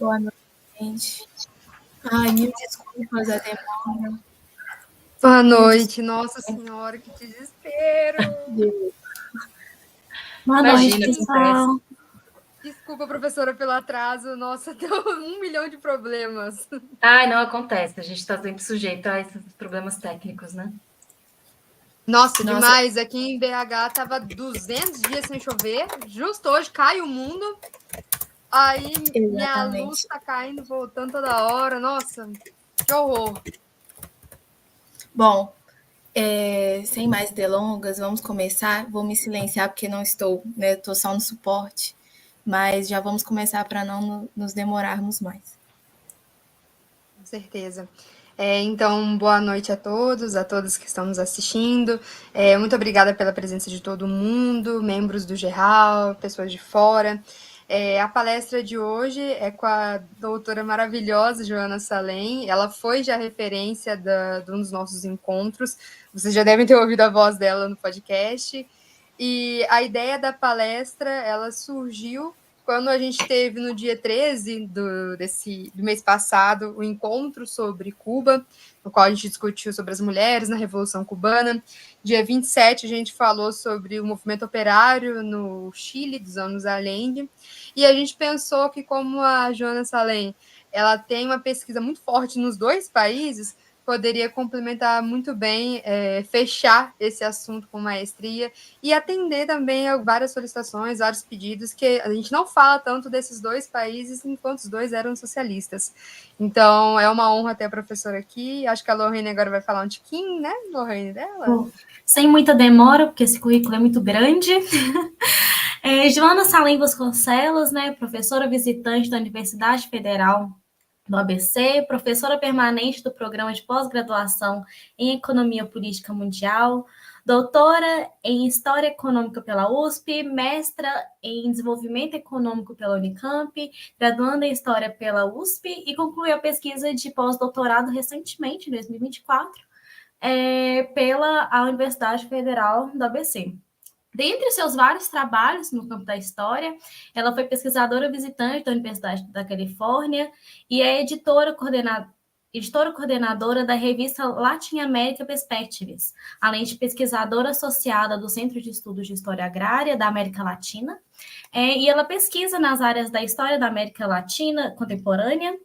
Boa noite, gente. Ai, mil desculpas a demora. Boa noite. Nossa Senhora, que desespero. Boa noite, pessoal. Desculpa, professora, pelo atraso. Nossa, deu 1 milhão de problemas. Ai, não acontece. A gente está sempre sujeito a esses problemas técnicos, né? Nossa, demais. Aqui em BH tava 200 dias sem chover. Justo hoje cai o mundo. Aí minha luz tá caindo, voltando toda hora. Nossa, que horror. Bom, sem mais delongas, vamos começar. Vou me silenciar porque não estou, né? Estou só no suporte. Mas já vamos começar para não nos demorarmos mais. Com certeza. Então, boa noite a todos que estão nos assistindo. Muito obrigada pela presença de todo mundo, membros do GERAL, pessoas de fora. A palestra de hoje é com a doutora maravilhosa Joana Salem. Ela foi já referência de um dos nossos encontros. Vocês já devem ter ouvido a voz dela no podcast. E a ideia da palestra, ela surgiu quando a gente teve no dia 13 do mês passado o encontro sobre Cuba, no qual a gente discutiu sobre as mulheres na Revolução Cubana. Dia 27 a gente falou sobre o movimento operário no Chile dos anos Allende. E a gente pensou que, como a Joana Salem ela tem uma pesquisa muito forte nos dois países, poderia complementar muito bem, fechar esse assunto com maestria e atender também a várias solicitações, vários pedidos, que a gente não fala tanto desses dois países enquanto os dois eram socialistas. Então, é uma honra ter a professora aqui. Acho que a Lorraine agora vai falar um tiquinho, né, Lorraine, dela? Bom, sem muita demora, porque esse currículo é muito grande. Joana Salem Vasconcelos, né, professora visitante da Universidade Federal do ABC, professora permanente do Programa de Pós-Graduação em Economia Política Mundial, doutora em História Econômica pela USP, mestra em Desenvolvimento Econômico pela Unicamp, graduanda em História pela USP e concluiu a pesquisa de pós-doutorado recentemente, em 2024, pela Universidade Federal do ABC. Dentre seus vários trabalhos no campo da história, ela foi pesquisadora visitante da Universidade da Califórnia e é editora coordenadora da revista Latin America Perspectives, além de pesquisadora associada do Centro de Estudos de História Agrária da América Latina. E ela pesquisa nas áreas da história da América Latina contemporânea,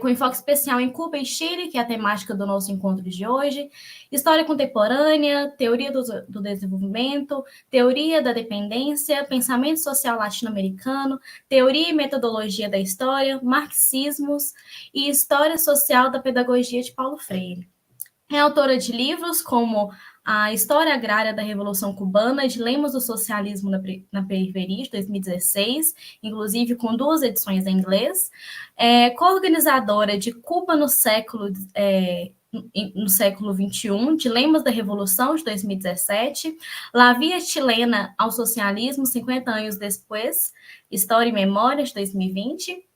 com enfoque especial em Cuba e Chile, que é a temática do nosso encontro de hoje, história contemporânea, teoria do desenvolvimento, teoria da dependência, pensamento social latino-americano, teoria e metodologia da história, marxismos e história social da pedagogia de Paulo Freire. É autora de livros como A História Agrária da Revolução Cubana, Dilemas do Socialismo na Periferia, de 2016, inclusive com 2 edições em inglês. Co-organizadora de Cuba no século XXI, Dilemas da Revolução, de 2017, La Via Chilena ao Socialismo, 50 anos depois, História e Memória, de 2020,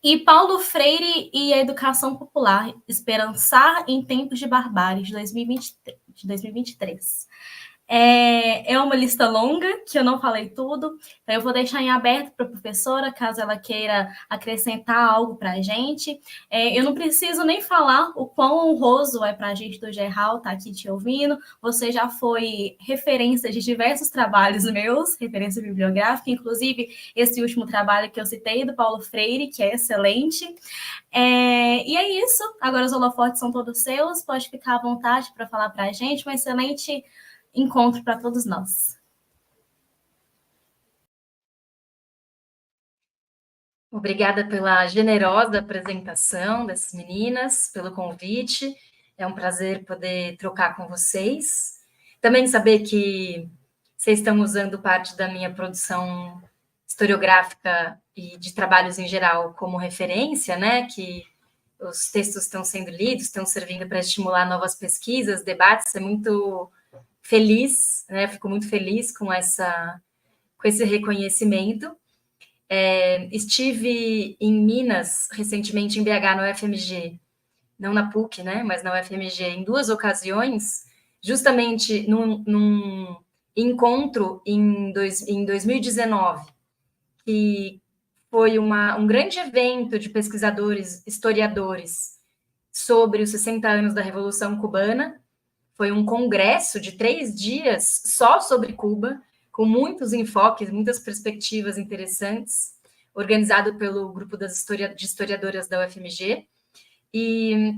e Paulo Freire e a Educação Popular, Esperançar em Tempos de Barbárie, de 2023. É uma lista longa, que eu não falei tudo, então eu vou deixar em aberto para a professora, caso ela queira acrescentar algo para a gente. Eu não preciso nem falar o quão honroso é para a gente do GERAL estar aqui te ouvindo. Você já foi referência de diversos trabalhos meus, referência bibliográfica, inclusive esse último trabalho que eu citei, do Paulo Freire, que é excelente. E é isso, agora os holofotes são todos seus, pode ficar à vontade para falar para a gente, um excelente encontro para todos nós. Obrigada pela generosa apresentação dessas meninas, pelo convite. É um prazer poder trocar com vocês. Também saber que vocês estão usando parte da minha produção historiográfica e de trabalhos em geral como referência, né? Que os textos estão sendo lidos, estão servindo para estimular novas pesquisas, debates. É muito feliz, né? Fico muito feliz com esse reconhecimento. Estive em Minas recentemente, em BH, no UFMG, não na PUC, né? Mas na UFMG, em 2 ocasiões, justamente num encontro em 2019, que foi um grande evento de pesquisadores, historiadores, sobre os 60 anos da Revolução Cubana. Foi um congresso de 3 dias só sobre Cuba, com muitos enfoques, muitas perspectivas interessantes, organizado pelo grupo de historiadoras da UFMG. E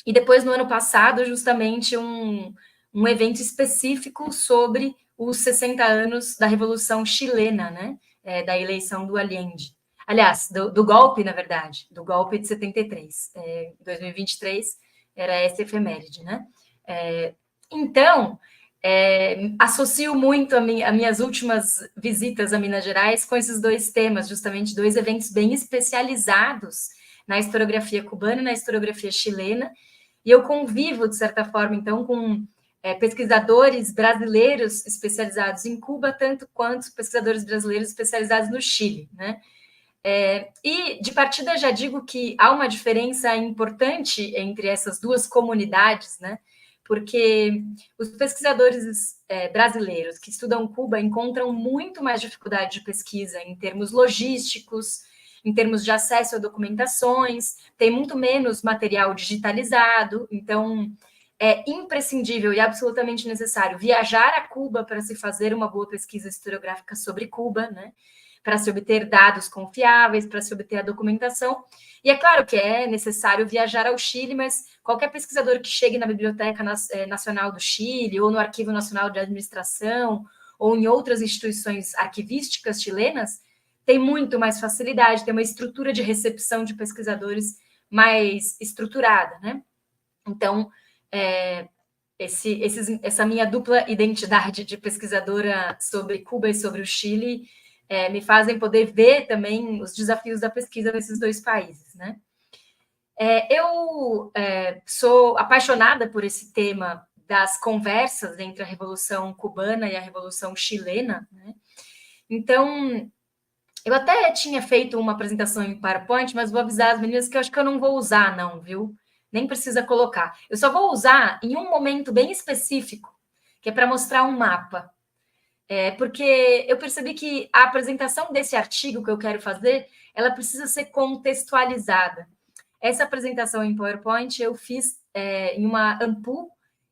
depois, no ano passado, justamente um evento específico sobre os 60 anos da Revolução Chilena, né? Da eleição do Allende. Aliás, do golpe, na verdade, do golpe de 73. 2023 era essa efeméride, né? Então, associo muito as minhas últimas visitas a Minas Gerais com esses 2 temas, justamente 2 eventos bem especializados na historiografia cubana e na historiografia chilena, e eu convivo, de certa forma, então, com pesquisadores brasileiros especializados em Cuba, tanto quanto pesquisadores brasileiros especializados no Chile, né? E, de partida, já digo que há uma diferença importante entre essas 2 comunidades, né? Porque os pesquisadores brasileiros que estudam Cuba encontram muito mais dificuldade de pesquisa em termos logísticos, em termos de acesso a documentações, tem muito menos material digitalizado, então é imprescindível e absolutamente necessário viajar a Cuba para se fazer uma boa pesquisa historiográfica sobre Cuba, né? Para se obter dados confiáveis, para se obter a documentação. E é claro que é necessário viajar ao Chile, mas qualquer pesquisador que chegue na Biblioteca Nacional do Chile, ou no Arquivo Nacional de Administração, ou em outras instituições arquivísticas chilenas, tem muito mais facilidade, tem uma estrutura de recepção de pesquisadores mais estruturada, né? Então, essa minha dupla identidade de pesquisadora sobre Cuba e sobre o Chile me fazem poder ver também os desafios da pesquisa nesses 2 países, né? Eu sou apaixonada por esse tema das conversas entre a Revolução Cubana e a Revolução Chilena, né? Então, eu até tinha feito uma apresentação em PowerPoint, mas vou avisar as meninas que eu acho que eu não vou usar, não, viu? Nem precisa colocar. Eu só vou usar em um momento bem específico, que é para mostrar um mapa. Porque eu percebi que a apresentação desse artigo que eu quero fazer, ela precisa ser contextualizada. Essa apresentação em PowerPoint eu fiz em uma Ampul,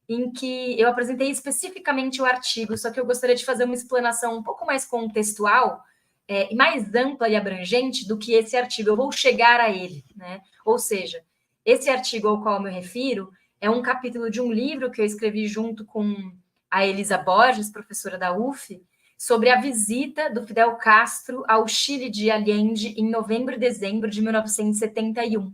em que eu apresentei especificamente o artigo, só que eu gostaria de fazer uma explanação um pouco mais contextual e mais ampla e abrangente do que esse artigo. Eu vou chegar a ele, né? Ou seja, esse artigo ao qual eu me refiro é um capítulo de um livro que eu escrevi junto com a Elisa Borges, professora da UF, sobre a visita do Fidel Castro ao Chile de Allende em novembro e dezembro de 1971.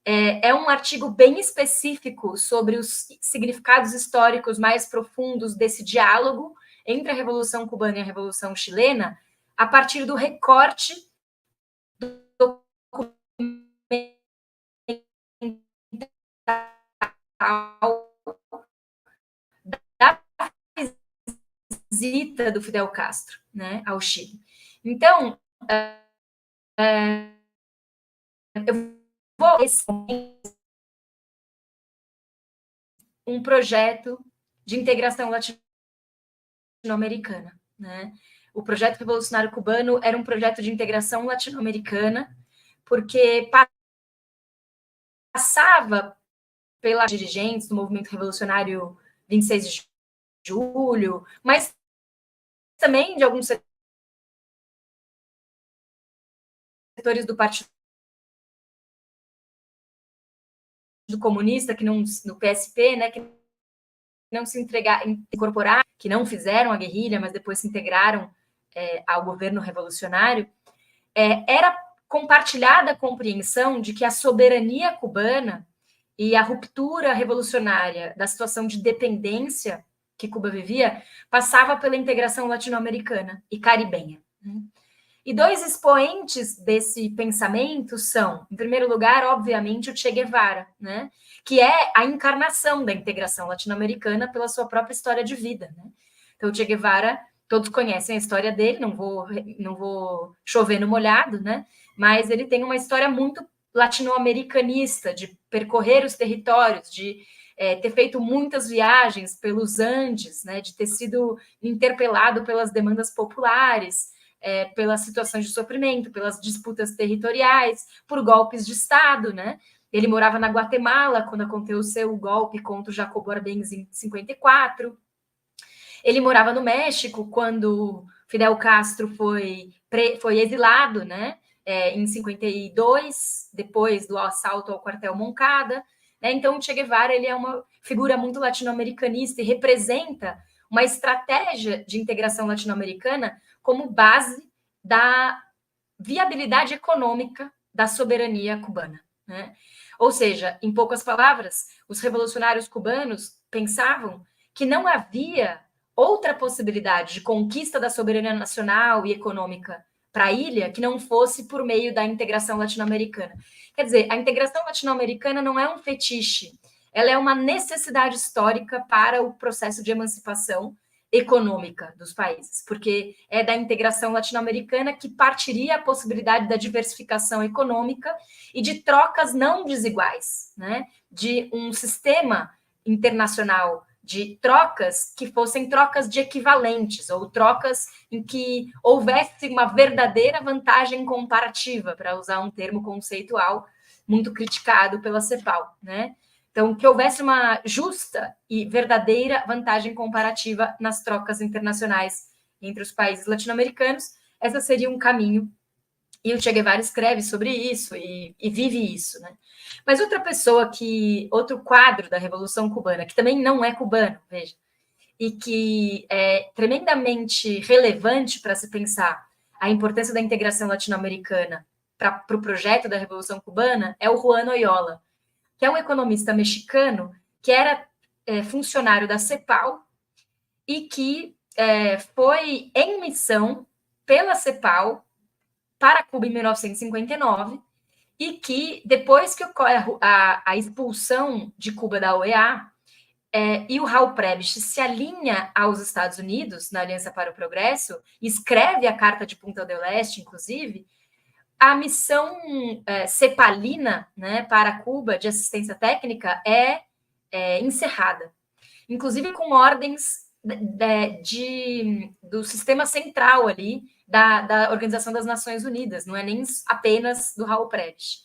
É um artigo bem específico sobre os significados históricos mais profundos desse diálogo entre a Revolução Cubana e a Revolução Chilena, a partir do recorte do da visita do Fidel Castro, né, ao Chile. Então, eu vou um projeto de integração latino-americana, né? O projeto revolucionário cubano era um projeto de integração latino-americana, porque passava pelas dirigentes do movimento revolucionário 26 de julho, mas também de alguns setores do Partido Comunista, que não, no PSP, né, que não se incorporaram, que não fizeram a guerrilha, mas depois se integraram ao governo revolucionário, era compartilhada a compreensão de que a soberania cubana e a ruptura revolucionária da situação de dependência que Cuba vivia passava pela integração latino-americana e caribenha. E 2 expoentes desse pensamento são, em primeiro lugar, obviamente, o Che Guevara, né? Que é a encarnação da integração latino-americana pela sua própria história de vida, né? Então, o Che Guevara, todos conhecem a história dele, não vou chover no molhado, né? Mas ele tem uma história muito latino-americanista, de percorrer os territórios, de ter feito muitas viagens pelos Andes, né? De ter sido interpelado pelas demandas populares, pelas situações de sofrimento, pelas disputas territoriais, por golpes de Estado, né? Ele morava na Guatemala quando aconteceu o golpe contra o Jacobo Arbenz em 54. Ele morava no México quando Fidel Castro foi exilado, né? Em 52, depois do assalto ao quartel Moncada. Né? Então, o Che Guevara ele é uma figura muito latino-americanista e representa uma estratégia de integração latino-americana como base da viabilidade econômica da soberania cubana. Né? Ou seja, em poucas palavras, os revolucionários cubanos pensavam que não havia outra possibilidade de conquista da soberania nacional e econômica para a ilha que não fosse por meio da integração latino-americana. Quer dizer, a integração latino-americana não é um fetiche, ela é uma necessidade histórica para o processo de emancipação econômica dos países, porque é da integração latino-americana que partiria a possibilidade da diversificação econômica e de trocas não desiguais, né? De um sistema internacional de trocas que fossem trocas de equivalentes, ou trocas em que houvesse uma verdadeira vantagem comparativa, para usar um termo conceitual muito criticado pela CEPAL, né? Então, que houvesse uma justa e verdadeira vantagem comparativa nas trocas internacionais entre os países latino-americanos, esse seria um caminho. E o Che Guevara escreve sobre isso e vive isso, né? Mas outro quadro da Revolução Cubana, que também não é cubano, veja, e que é tremendamente relevante para se pensar a importância da integração latino-americana para o projeto da Revolução Cubana, é o Juan Oyola, que é um economista mexicano que era funcionário da CEPAL e que foi em missão pela CEPAL para Cuba em 1959 e que, depois que ocorre a expulsão de Cuba da OEA, e o Raul Prebisch se alinha aos Estados Unidos, na Aliança para o Progresso, escreve a Carta de Punta del Este, inclusive, a missão cepalina, né, para Cuba de assistência técnica é encerrada, inclusive com ordens do sistema central ali da Organização das Nações Unidas, não é nem apenas do Raul Prebisch.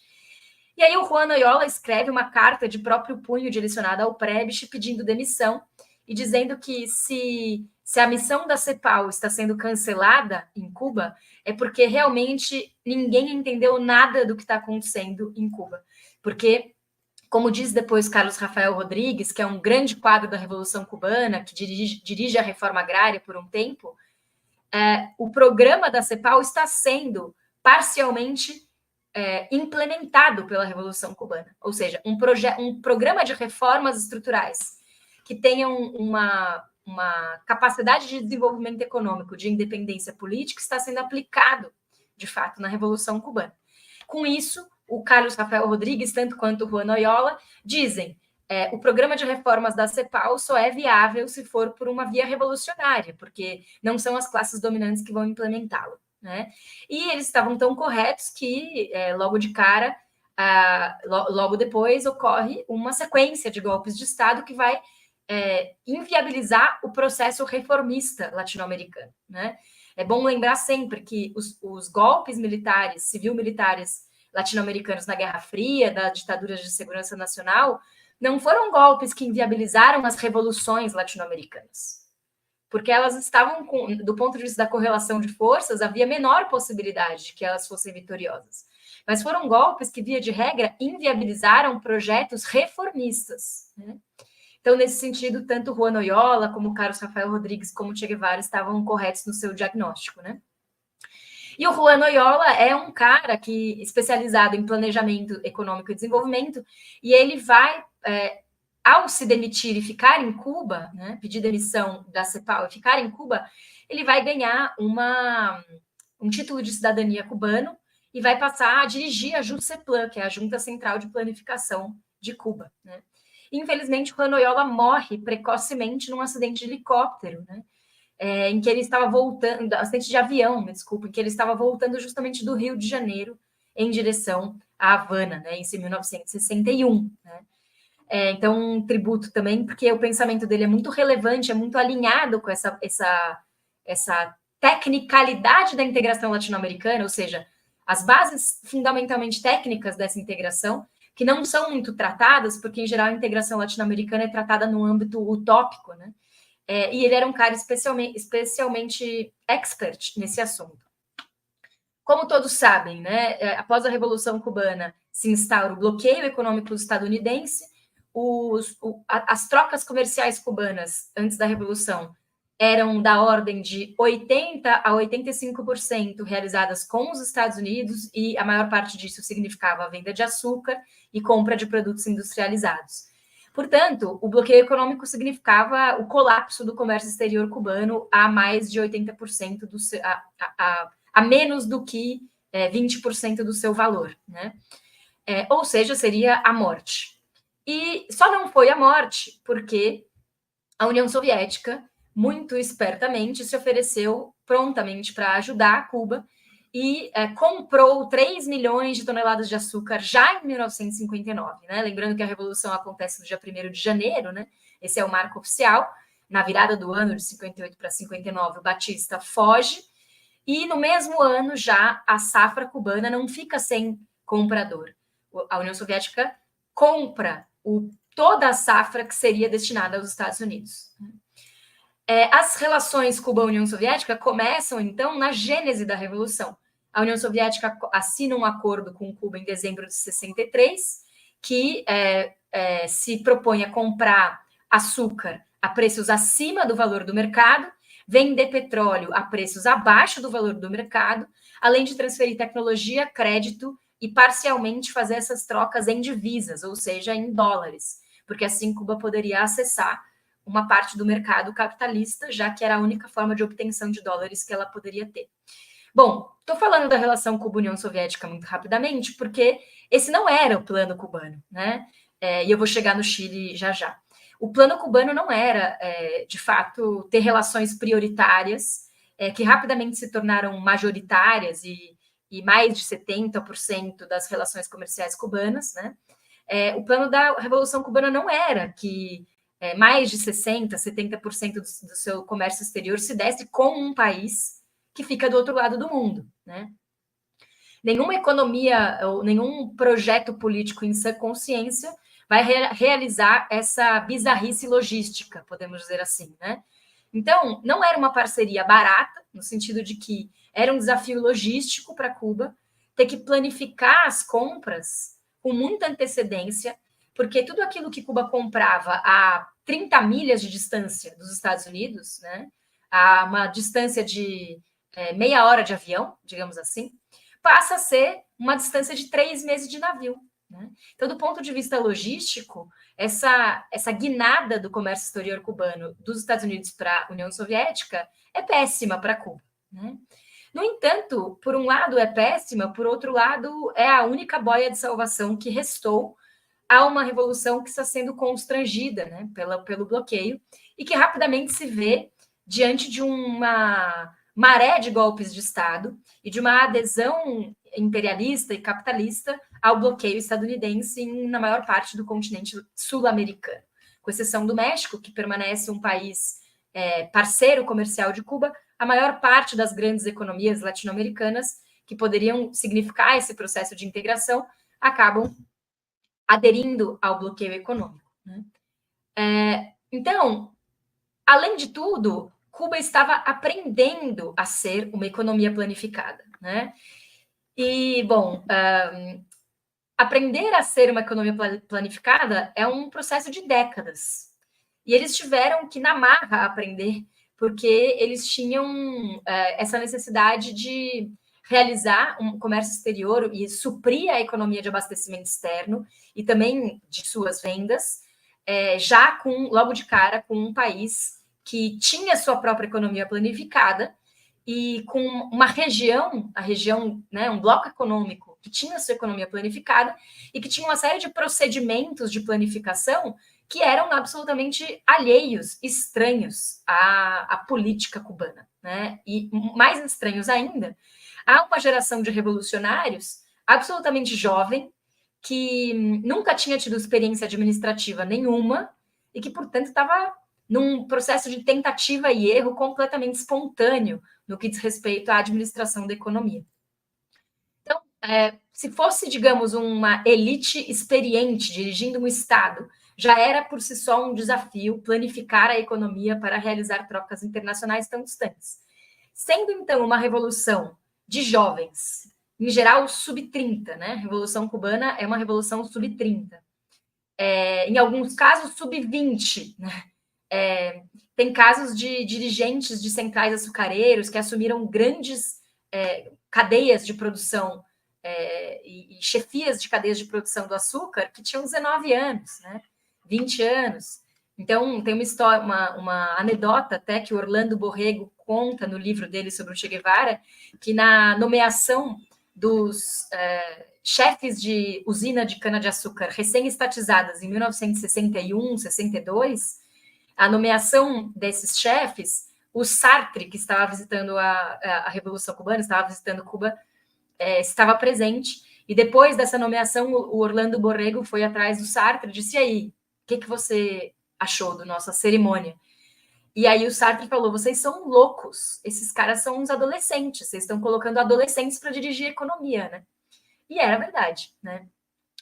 E aí o Juan Oyola escreve uma carta de próprio punho direcionada ao Prebisch pedindo demissão e dizendo que se a missão da CEPAL está sendo cancelada em Cuba, é porque realmente ninguém entendeu nada do que está acontecendo em Cuba. Porque, como diz depois Carlos Rafael Rodrigues, que é um grande quadro da Revolução Cubana, que dirige a reforma agrária por um tempo, o programa da CEPAL está sendo parcialmente implementado pela Revolução Cubana. Ou seja, um programa de reformas estruturais que tenham uma capacidade de desenvolvimento econômico, de independência política, está sendo aplicado, de fato, na Revolução Cubana. Com isso, o Carlos Rafael Rodrigues, tanto quanto o Juan Oyola, dizem o programa de reformas da CEPAL só é viável se for por uma via revolucionária, porque não são as classes dominantes que vão implementá-lo. Né? E eles estavam tão corretos que, logo de cara, logo depois, ocorre uma sequência de golpes de Estado que vai inviabilizar o processo reformista latino-americano. Né? É bom lembrar sempre que os golpes militares, civil-militares latino-americanos na Guerra Fria, das ditaduras de segurança nacional, não foram golpes que inviabilizaram as revoluções latino-americanas, porque elas estavam, do ponto de vista da correlação de forças, havia menor possibilidade de que elas fossem vitoriosas. Mas foram golpes que, via de regra, inviabilizaram projetos reformistas. Né? Então, nesse sentido, tanto Juan Oyola, como Carlos Rafael Rodrigues, como Che Guevara estavam corretos no seu diagnóstico. Né? E o Juan Oyola é um cara especializado em planejamento econômico e desenvolvimento, e ele vai, ao se demitir e ficar em Cuba, né, pedir demissão da CEPAL e ficar em Cuba, ele vai ganhar um título de cidadania cubano e vai passar a dirigir a JUCEPLAN, que é a Junta Central de Planificação de Cuba. Né? Infelizmente, o Juan Oyola morre precocemente num acidente de helicóptero, né? Em que ele estava voltando, acidente de avião, me desculpa, em que ele estava voltando justamente do Rio de Janeiro em direção à Havana, né, em 1961. Né? Então, um tributo também, porque o pensamento dele é muito relevante, é muito alinhado com essa tecnicalidade da integração latino-americana, ou seja, as bases fundamentalmente técnicas dessa integração, que não são muito tratadas, porque, em geral, a integração latino-americana é tratada no âmbito utópico, né? E ele era um cara especialmente expert nesse assunto. Como todos sabem, né, após a Revolução Cubana se instaura o bloqueio econômico estadunidense, as trocas comerciais cubanas antes da Revolução eram da ordem de 80% a 85% realizadas com os Estados Unidos, e a maior parte disso significava a venda de açúcar e compra de produtos industrializados. Portanto, o bloqueio econômico significava o colapso do comércio exterior cubano a mais de 80% a menos do que 20% do seu valor, né? Ou seja, seria a morte. E só não foi a morte porque a União Soviética, muito espertamente, se ofereceu prontamente para ajudar Cuba e comprou 3 milhões de toneladas de açúcar já em 1959, né? Lembrando que a Revolução acontece no dia 1º de janeiro, né? Esse é o marco oficial. Na virada do ano, de 58 para 59, o Batista foge, e no mesmo ano já a safra cubana não fica sem comprador. A União Soviética compra toda a safra que seria destinada aos Estados Unidos. As relações Cuba-União Soviética começam, então, na gênese da Revolução. A União Soviética assina um acordo com Cuba em dezembro de 63, que se propõe a comprar açúcar a preços acima do valor do mercado, vender petróleo a preços abaixo do valor do mercado, além de transferir tecnologia, crédito e parcialmente fazer essas trocas em divisas, ou seja, em dólares, porque assim Cuba poderia acessar uma parte do mercado capitalista, já que era a única forma de obtenção de dólares que ela poderia ter. Bom, estou falando da relação Cuba-União Soviética muito rapidamente, porque esse não era o plano cubano, né? E eu vou chegar no Chile já já. O plano cubano não era, de fato, ter relações prioritárias, que rapidamente se tornaram majoritárias e mais de 70% das relações comerciais cubanas, né? O plano da Revolução Cubana não era que mais de 60%, 70% do seu comércio exterior se desse com um país que fica do outro lado do mundo, né? Nenhuma economia ou nenhum projeto político em sã consciência vai realizar essa bizarrice logística, podemos dizer assim, né? Então, não era uma parceria barata, no sentido de que era um desafio logístico para Cuba ter que planificar as compras com muita antecedência, porque tudo aquilo que Cuba comprava a 30 milhas de distância dos Estados Unidos, né, a uma distância de meia hora de avião, digamos assim, passa a ser uma distância de 3 meses de navio, né? Então, do ponto de vista logístico, essa guinada do comércio exterior cubano dos Estados Unidos para a União Soviética é péssima para Cuba, né? No entanto, por um lado é péssima, por outro lado é a única boia de salvação que restou a uma revolução que está sendo constrangida, né, pelo bloqueio, e que rapidamente se vê diante de uma maré de golpes de Estado e de uma adesão imperialista e capitalista ao bloqueio estadunidense na maior parte do continente sul-americano, com exceção do México, que permanece um país parceiro comercial de Cuba. A maior parte das grandes economias latino-americanas que poderiam significar esse processo de integração acabam aderindo ao bloqueio econômico, né? Então, além de tudo, Cuba estava aprendendo a ser uma economia planificada, né? E, bom, aprender a ser uma economia planificada é um processo de décadas. E eles tiveram que, na marra, aprender, porque eles tinham essa necessidade de realizar um comércio exterior e suprir a economia de abastecimento externo e também de suas vendas, já logo de cara com um país que tinha sua própria economia planificada e com uma região, né, um bloco econômico que tinha sua economia planificada e que tinha uma série de procedimentos de planificação que eram absolutamente alheios, estranhos à política cubana, né? E mais estranhos ainda, há uma geração de revolucionários absolutamente jovem, que nunca tinha tido experiência administrativa nenhuma e que, portanto, estava num processo de tentativa e erro completamente espontâneo no que diz respeito à administração da economia. Então, se fosse, digamos, uma elite experiente dirigindo um Estado, já era por si só um desafio planificar a economia para realizar trocas internacionais tão distantes. Sendo, então, uma revolução de jovens, em geral, sub-30, né? A Revolução Cubana é uma revolução sub-30. Em alguns casos, sub-20, né? Tem casos de dirigentes de centrais açucareiros que assumiram grandes cadeias de produção e chefias de cadeias de produção do açúcar que tinham 19 anos, né? 20 anos. Então, tem uma história, uma anedota até que o Orlando Borrego conta no livro dele sobre o Che Guevara, que na nomeação dos chefes de usina de cana-de-açúcar recém-estatizadas em 1961, 62, a nomeação desses chefes, o Sartre, que estava visitando a Revolução Cubana, estava visitando Cuba, estava presente, e depois dessa nomeação, o Orlando Borrego foi atrás do Sartre e disse, e aí, o que você achou da nossa cerimônia? E aí o Sartre falou, vocês são loucos, esses caras são uns adolescentes, vocês estão colocando adolescentes para dirigir a economia, né? E era verdade, né?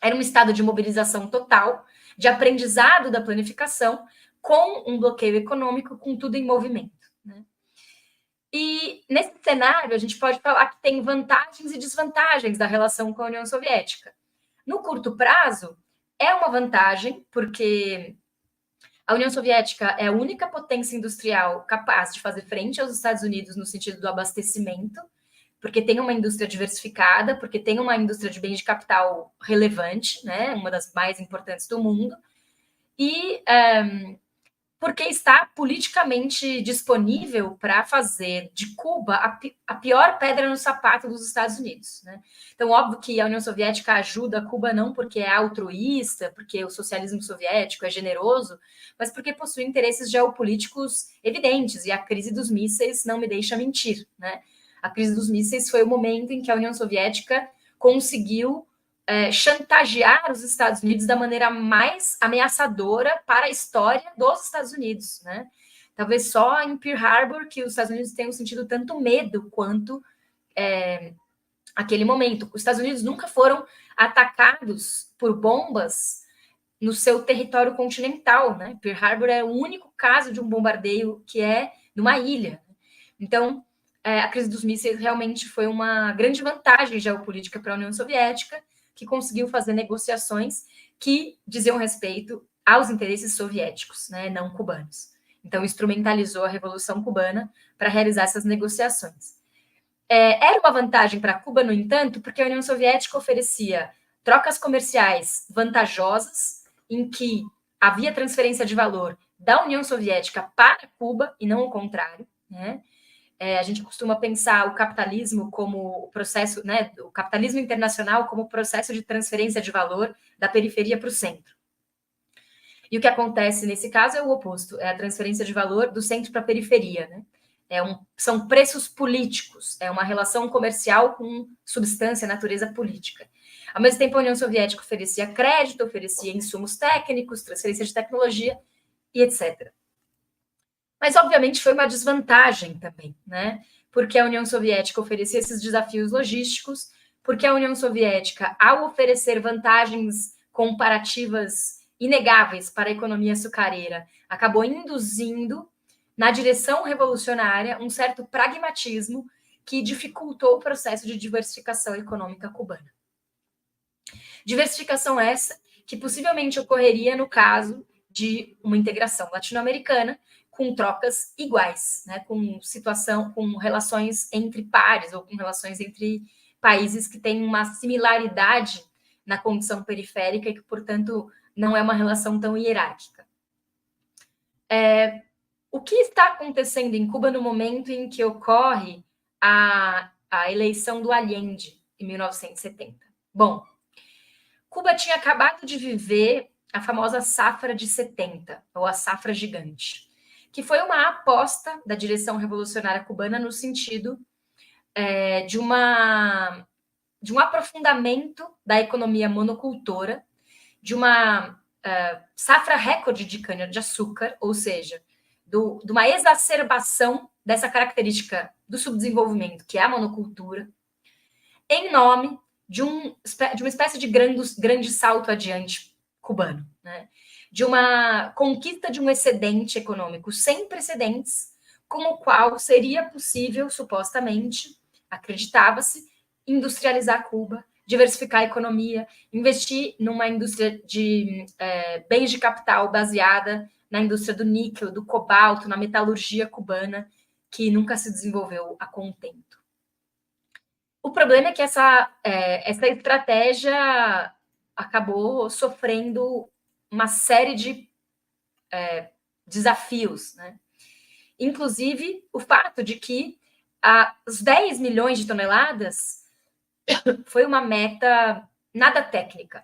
Era um estado de mobilização total, de aprendizado da planificação, com um bloqueio econômico, com tudo em movimento, né? E nesse cenário, a gente pode falar que tem vantagens e desvantagens da relação com a União Soviética. No curto prazo, é uma vantagem, porque a União Soviética é a única potência industrial capaz de fazer frente aos Estados Unidos no sentido do abastecimento, porque tem uma indústria diversificada, porque tem uma indústria de bens de capital relevante, né, uma das mais importantes do mundo, e porque está politicamente disponível para fazer de Cuba a pior pedra no sapato dos Estados Unidos, né? Então, óbvio que a União Soviética ajuda Cuba não porque é altruísta, porque o socialismo soviético é generoso, mas porque possui interesses geopolíticos evidentes, e a crise dos mísseis não me deixa mentir, né? A crise dos mísseis foi o momento em que a União Soviética conseguiu chantagear os Estados Unidos da maneira mais ameaçadora para a história dos Estados Unidos, né? Talvez só em Pearl Harbor que os Estados Unidos tenham sentido tanto medo quanto aquele momento. Os Estados Unidos nunca foram atacados por bombas no seu território continental, né? Pearl Harbor é o único caso de um bombardeio que é numa ilha. Então, a crise dos mísseis realmente foi uma grande vantagem geopolítica para a União Soviética, que conseguiu fazer negociações que diziam respeito aos interesses soviéticos, né, não cubanos. Então, instrumentalizou a Revolução Cubana para realizar essas negociações. Era uma vantagem para Cuba, no entanto, porque a União Soviética oferecia trocas comerciais vantajosas, em que havia transferência de valor da União Soviética para Cuba, e não o contrário, né? A gente costuma pensar o capitalismo como o processo, né, o capitalismo internacional como o processo de transferência de valor da periferia para o centro. E o que acontece nesse caso é o oposto, é a transferência de valor do centro para a periferia, né? São preços políticos, é uma relação comercial com substância, natureza política. Ao mesmo tempo, a União Soviética oferecia crédito, oferecia insumos técnicos, transferência de tecnologia e etc. Mas, obviamente, foi uma desvantagem também, né? Porque a União Soviética oferecia esses desafios logísticos, porque a União Soviética, ao oferecer vantagens comparativas inegáveis para a economia açucareira, acabou induzindo na direção revolucionária um certo pragmatismo que dificultou o processo de diversificação econômica cubana. Diversificação essa que possivelmente ocorreria no caso de uma integração latino-americana, com trocas iguais, né, com relações entre pares ou com relações entre países que têm uma similaridade na condição periférica e que, portanto, não é uma relação tão hierárquica. O que está acontecendo em Cuba no momento em que ocorre a eleição do Allende, em 1970? Bom, Cuba tinha acabado de viver a famosa safra de 70, ou a safra gigante, que foi uma aposta da direção revolucionária cubana no sentido de um aprofundamento da economia monocultora, de uma safra recorde de cana-de-açúcar, ou seja, de uma exacerbação dessa característica do subdesenvolvimento, que é a monocultura, em nome de uma espécie de grande salto adiante cubano, né? De uma conquista de um excedente econômico sem precedentes, com o qual seria possível, supostamente, acreditava-se, industrializar Cuba, diversificar a economia, investir numa indústria de bens de capital baseada na indústria do níquel, do cobalto, na metalurgia cubana, que nunca se desenvolveu a contento. O problema é que essa estratégia acabou sofrendo uma série de desafios, né? Inclusive o fato de que os 10 milhões de toneladas foi uma meta nada técnica.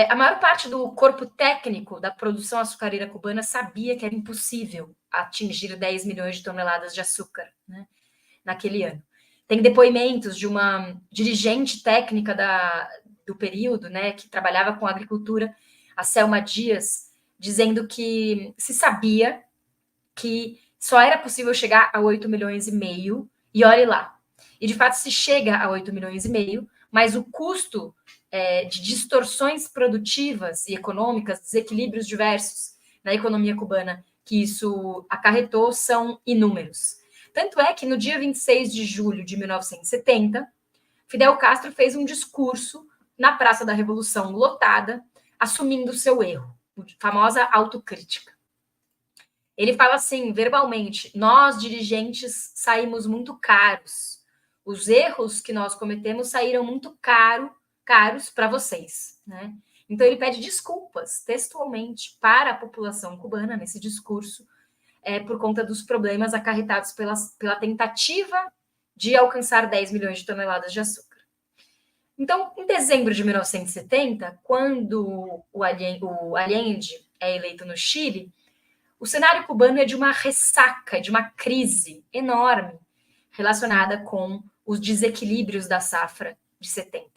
A maior parte do corpo técnico da produção açucareira cubana sabia que era impossível atingir 10 milhões de toneladas de açúcar, né, naquele ano. Tem depoimentos de uma dirigente técnica do período, né, que trabalhava com agricultura, a Selma Dias, dizendo que se sabia que só era possível chegar a 8 milhões e meio, e olhe lá. E, de fato, se chega a 8 milhões e meio, mas o custo de distorções produtivas e econômicas, desequilíbrios diversos na economia cubana que isso acarretou são inúmeros. Tanto é que, no dia 26 de julho de 1970, Fidel Castro fez um discurso na Praça da Revolução lotada, assumindo seu erro, a famosa autocrítica. Ele fala assim, verbalmente: nós, dirigentes, saímos muito caros. Os erros que nós cometemos saíram muito caros para vocês, né? Então, ele pede desculpas, textualmente, para a população cubana, nesse discurso, por conta dos problemas acarretados pela tentativa de alcançar 10 milhões de toneladas de açúcar. Então, em dezembro de 1970, quando o Allende é eleito no Chile, o cenário cubano é de uma ressaca, de uma crise enorme relacionada com os desequilíbrios da safra de 70.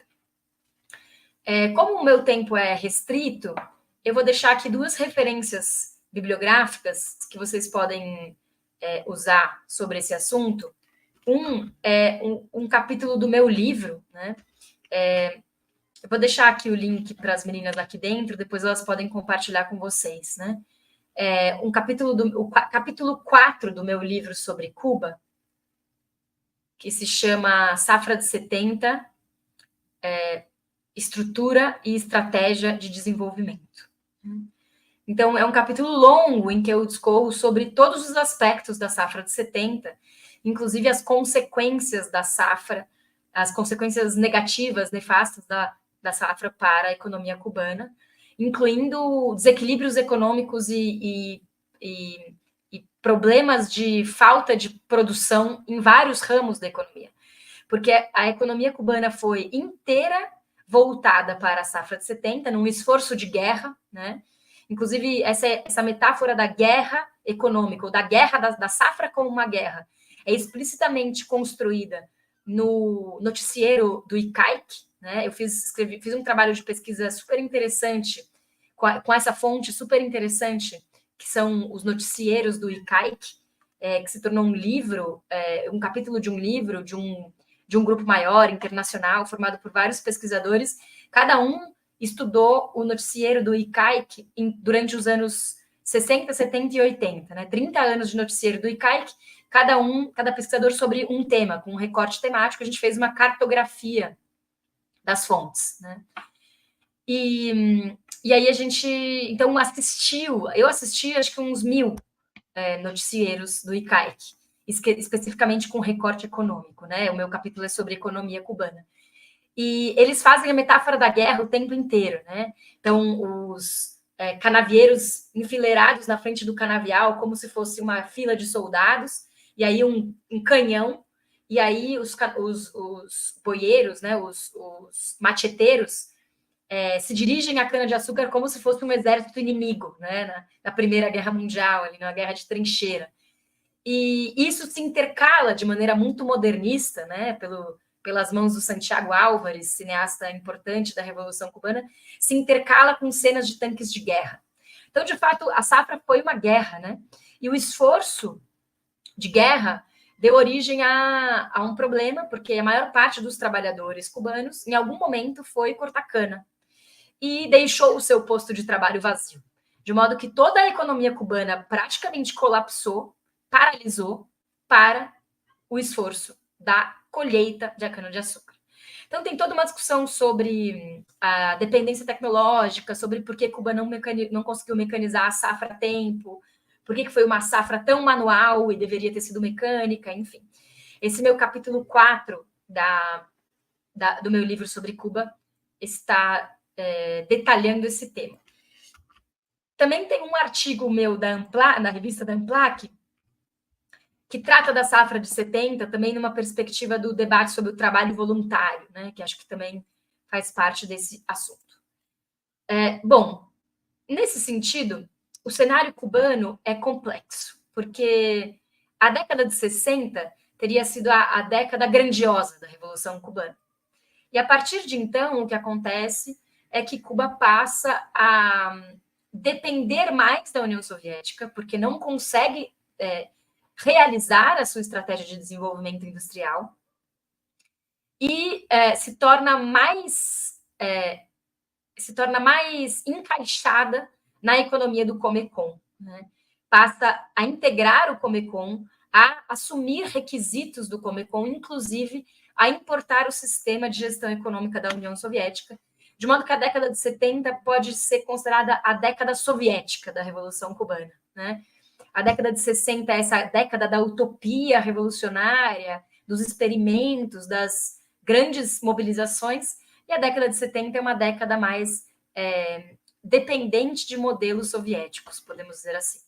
Como o meu tempo é restrito, eu vou deixar aqui duas referências bibliográficas que vocês podem usar sobre esse assunto. Um é um capítulo do meu livro, né? Eu vou deixar aqui o link para as meninas aqui dentro, depois elas podem compartilhar com vocês, né? O capítulo 4 do meu livro sobre Cuba, que se chama Safra de 70, Estrutura e Estratégia de Desenvolvimento. Então, é um capítulo longo em que eu discorro sobre todos os aspectos da safra de 70, inclusive as consequências da safra, as consequências negativas, nefastas da safra para a economia cubana, incluindo desequilíbrios econômicos e problemas de falta de produção em vários ramos da economia. Porque a economia cubana foi inteira voltada para a safra de 70, num esforço de guerra, né? Inclusive, essa metáfora da guerra econômica, ou da guerra da safra como uma guerra, é explicitamente construída no noticiero do ICAIC, né? Eu fiz um trabalho de pesquisa super interessante, com essa fonte super interessante, que são os noticieiros do ICAIC, que se tornou um livro, um capítulo de um livro, de um grupo maior, internacional, formado por vários pesquisadores. Cada um estudou o noticiero do ICAIC durante os anos 60, 70 e 80, né? 30 anos de noticiero do ICAIC, cada pesquisador sobre um tema, com um recorte temático. A gente fez uma cartografia das fontes, né? E aí a gente, então, eu assisti acho que uns 1000 noticieiros do ICAIC, especificamente com recorte econômico, né? O meu capítulo é sobre economia cubana. E eles fazem a metáfora da guerra o tempo inteiro, né? Então, os canavieiros enfileirados na frente do canavial, como se fosse uma fila de soldados, e aí um canhão, e aí os boieiros, né? Os macheteiros, se dirigem à cana-de-açúcar como se fosse um exército inimigo, né? Na Primeira Guerra Mundial, ali na guerra de trincheira. E isso se intercala de maneira muito modernista, né? Pelas mãos do Santiago Álvares, cineasta importante da Revolução Cubana, se intercala com cenas de tanques de guerra. Então, de fato, a safra foi uma guerra, né? E o esforço de guerra deu origem a um problema, porque a maior parte dos trabalhadores cubanos, em algum momento, foi cortar cana e deixou o seu posto de trabalho vazio. De modo que toda a economia cubana praticamente colapsou, paralisou, para o esforço da colheita de cana-de-açúcar. Então, tem toda uma discussão sobre a dependência tecnológica, sobre por que Cuba não conseguiu mecanizar a safra a tempo, por que foi uma safra tão manual e deveria ter sido mecânica, enfim. Esse meu capítulo 4 do meu livro sobre Cuba está detalhando esse tema. Também tem um artigo meu na revista da Amplac, que trata da safra de 70, também numa perspectiva do debate sobre o trabalho voluntário, né, que acho que também faz parte desse assunto. Bom, nesse sentido, o cenário cubano é complexo, porque a década de 60 teria sido a década grandiosa da Revolução Cubana. E a partir de então, o que acontece é que Cuba passa a depender mais da União Soviética, porque não consegue realizar a sua estratégia de desenvolvimento industrial e se torna mais encaixada na economia do Comecon, né? Passa a integrar o Comecon, a assumir requisitos do Comecon, inclusive a importar o sistema de gestão econômica da União Soviética, de modo que a década de 70 pode ser considerada a década soviética da Revolução Cubana, né? A década de 60 é essa década da utopia revolucionária, dos experimentos, das grandes mobilizações, e a década de 70 é uma década mais dependente de modelos soviéticos, podemos dizer assim.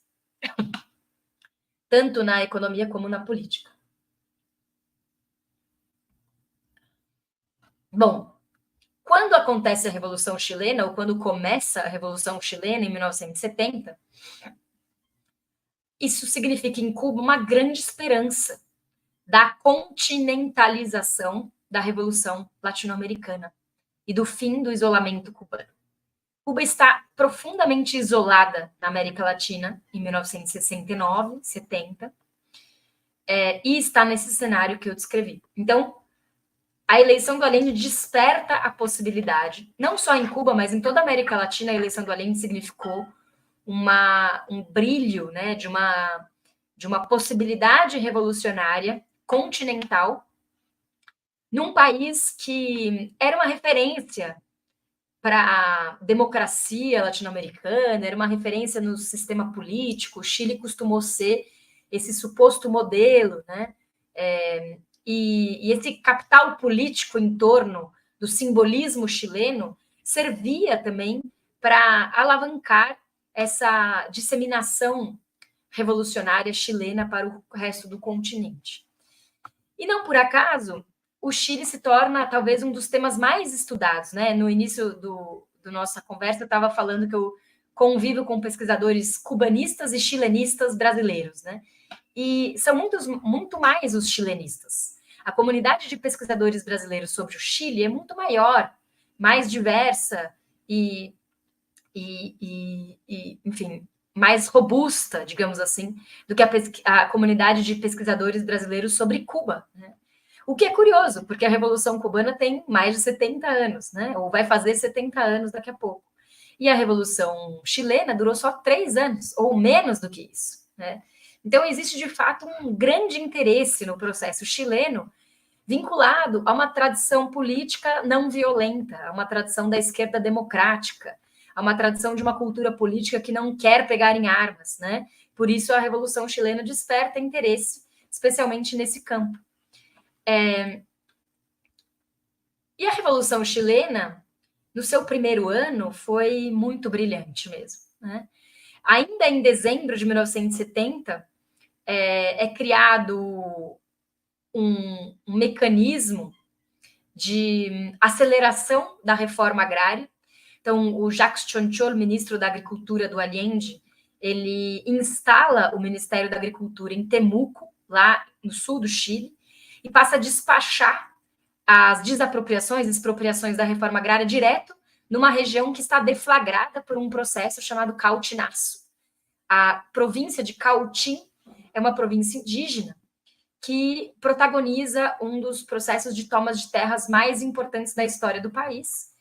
Tanto na economia como na política. Bom, quando acontece a Revolução Chilena, ou quando começa a Revolução Chilena, em 1970, isso significa em Cuba uma grande esperança da continentalização da Revolução Latino-Americana e do fim do isolamento cubano. Cuba está profundamente isolada na América Latina em 1969, 70, e está nesse cenário que eu descrevi. Então, a eleição do Allende desperta a possibilidade, não só em Cuba, mas em toda a América Latina, a eleição do Allende significou um brilho, né, de uma possibilidade revolucionária continental num país que era uma referência para a democracia latino-americana, era uma referência no sistema político. O Chile costumou ser esse suposto modelo, né? E esse capital político em torno do simbolismo chileno servia também para alavancar essa disseminação revolucionária chilena para o resto do continente. E não por acaso, o Chile se torna talvez um dos temas mais estudados, né? No início do nossa conversa, eu estava falando que eu convivo com pesquisadores cubanistas e chilenistas brasileiros, né? E são muito mais os chilenistas. A comunidade de pesquisadores brasileiros sobre o Chile é muito maior, mais diversa e enfim, mais robusta, digamos assim, do que a comunidade de pesquisadores brasileiros sobre Cuba, né? O que é curioso, porque a Revolução Cubana tem mais de 70 anos, né? Ou vai fazer 70 anos daqui a pouco. E a Revolução Chilena durou só 3 anos, ou menos do que isso, né? Então, existe, de fato, um grande interesse no processo chileno vinculado a uma tradição política não violenta, a uma tradição da esquerda democrática, a uma tradição de uma cultura política que não quer pegar em armas, né? Por isso, a Revolução Chilena desperta interesse, especialmente nesse campo. E a Revolução Chilena, no seu primeiro ano, foi muito brilhante mesmo, né? Ainda em dezembro de 1970, é criado um mecanismo de aceleração da reforma agrária. Então, o Jacques Chonchol, ministro da Agricultura do Allende, ele instala o Ministério da Agricultura em Temuco, lá no sul do Chile, e passa a despachar as desapropriações, expropriações da reforma agrária direto numa região que está deflagrada por um processo chamado Cautinaço. A província de Cautim é uma província indígena que protagoniza um dos processos de tomas de terras mais importantes da história do país,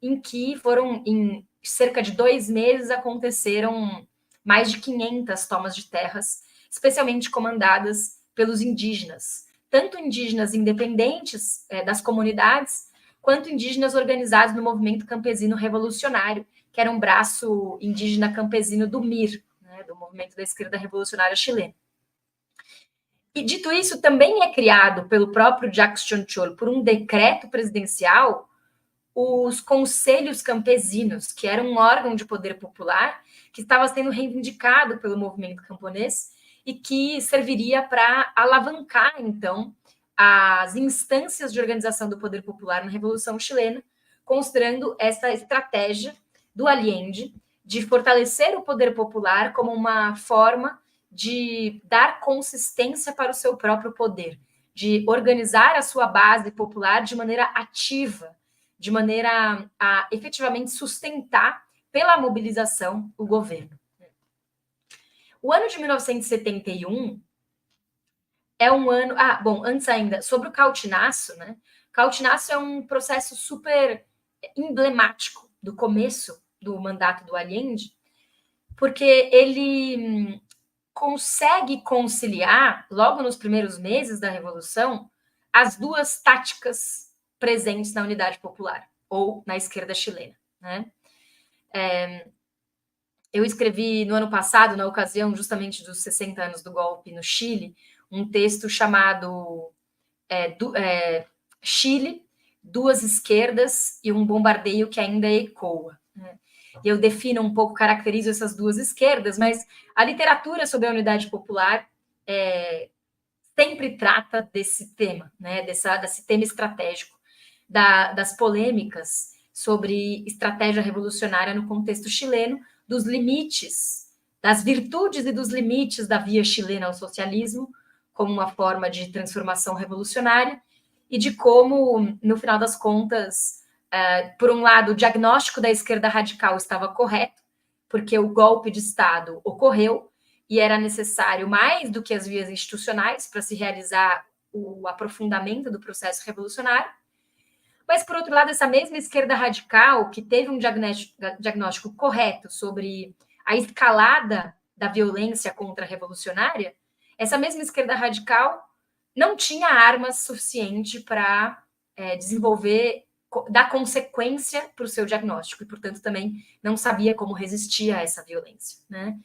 em que em cerca de 2 meses, aconteceram mais de 500 tomas de terras, especialmente comandadas pelos indígenas, tanto indígenas independentes das comunidades, quanto indígenas organizados no movimento campesino revolucionário, que era um braço indígena campesino do MIR, né, do movimento da esquerda revolucionária chilena. E, dito isso, também é criado pelo próprio Jacques Chonchol, por um decreto presidencial, os conselhos campesinos, que era um órgão de poder popular que estava sendo reivindicado pelo movimento camponês e que serviria para alavancar, então, as instâncias de organização do poder popular na Revolução Chilena, considerando essa estratégia do Allende de fortalecer o poder popular como uma forma de dar consistência para o seu próprio poder, de organizar a sua base popular de maneira ativa, de maneira a efetivamente sustentar pela mobilização o governo. O ano de 1971 é um ano... antes ainda, sobre o Cautinaço, né? Cautinaço é um processo super emblemático do começo do mandato do Allende, porque ele consegue conciliar, logo nos primeiros meses da Revolução, as duas táticas presentes na Unidade Popular, ou na esquerda chilena, né? Eu escrevi no ano passado, na ocasião justamente dos 60 anos do golpe no Chile, um texto chamado Chile, Duas Esquerdas e um Bombardeio que Ainda Ecoa, né? E eu defino um pouco, caracterizo essas duas esquerdas, mas a literatura sobre a Unidade Popular sempre trata desse tema, né? Desse tema estratégico, das polêmicas sobre estratégia revolucionária no contexto chileno, dos limites, das virtudes e dos limites da via chilena ao socialismo, como uma forma de transformação revolucionária, e de como, no final das contas, por um lado, o diagnóstico da esquerda radical estava correto, porque o golpe de Estado ocorreu e era necessário mais do que as vias institucionais para se realizar o aprofundamento do processo revolucionário. Mas, por outro lado, essa mesma esquerda radical, que teve um diagnóstico correto sobre a escalada da violência contra-revolucionária, essa mesma esquerda radical não tinha armas suficiente para dar consequência para o seu diagnóstico, e, portanto, também não sabia como resistir a essa violência, né?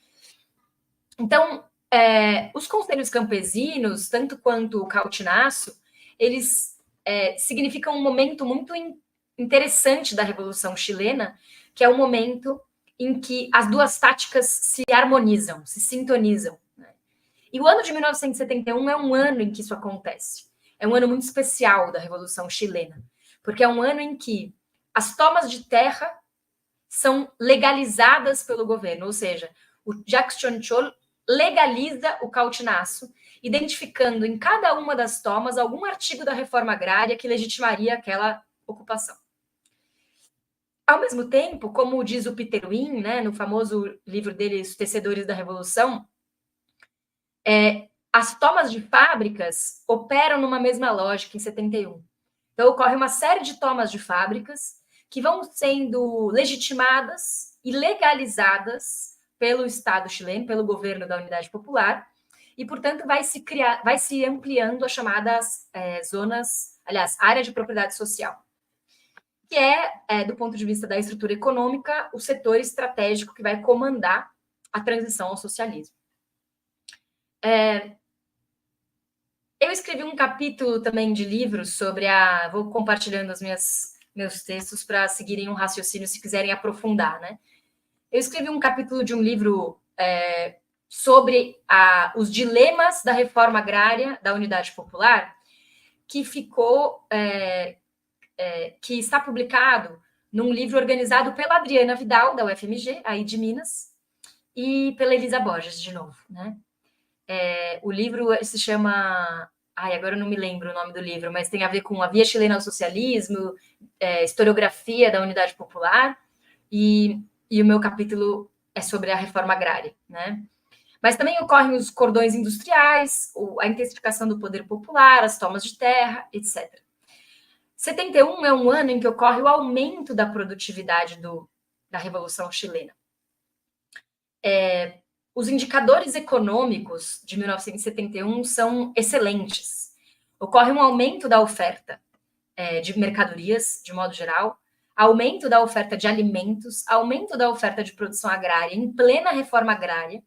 Então, os conselhos campesinos, tanto quanto o Cautinaço, eles significam um momento muito interessante da Revolução Chilena, que é o momento em que as duas táticas se harmonizam, se sintonizam, né? E o ano de 1971 é um ano em que isso acontece. É um ano muito especial da Revolução Chilena, porque é um ano em que as tomas de terra são legalizadas pelo governo, ou seja, o Jacques Chonchol legaliza o Cautinaço, identificando em cada uma das tomas algum artigo da reforma agrária que legitimaria aquela ocupação. Ao mesmo tempo, como diz o Peter Wynne, né, no famoso livro dele, Os Tecedores da Revolução, as tomas de fábricas operam numa mesma lógica em 71. Então, ocorre uma série de tomas de fábricas que vão sendo legitimadas e legalizadas pelo Estado chileno, pelo governo da Unidade Popular, e, portanto, vai se ampliando as chamadas área de propriedade social, que do ponto de vista da estrutura econômica, o setor estratégico que vai comandar a transição ao socialismo. Eu escrevi um capítulo também de livros sobre vou compartilhando meus textos para seguirem um raciocínio se quiserem aprofundar, né? Eu escrevi um capítulo de um livro sobre os dilemas da reforma agrária da Unidade Popular, que que está publicado num livro organizado pela Adriana Vidal, da UFMG, aí de Minas, e pela Elisa Borges, de novo, né? O livro se chama agora eu não me lembro o nome do livro, mas tem a ver com a via chilena ao socialismo, historiografia da unidade popular, e o meu capítulo é sobre a reforma agrária, né? Mas também ocorrem os cordões industriais, a intensificação do poder popular, as tomas de terra, etc. 71 é um ano em que ocorre o aumento da produtividade da Revolução Chilena. Os indicadores econômicos de 1971 são excelentes. Ocorre um aumento da oferta de mercadorias, de modo geral, aumento da oferta de alimentos, aumento da oferta de produção agrária em plena reforma agrária,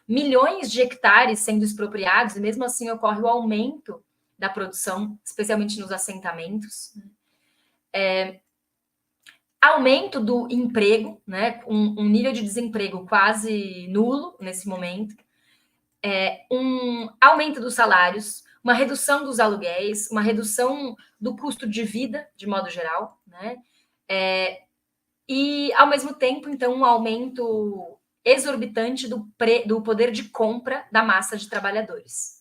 milhões de hectares sendo expropriados, e mesmo assim ocorre o aumento da produção, especialmente nos assentamentos. Aumento do emprego, né? Um nível de desemprego quase nulo nesse momento. Um aumento dos salários, uma redução dos aluguéis, uma redução do custo de vida, de modo geral, né? E, ao mesmo tempo, então, um aumento exorbitante do poder de compra da massa de trabalhadores.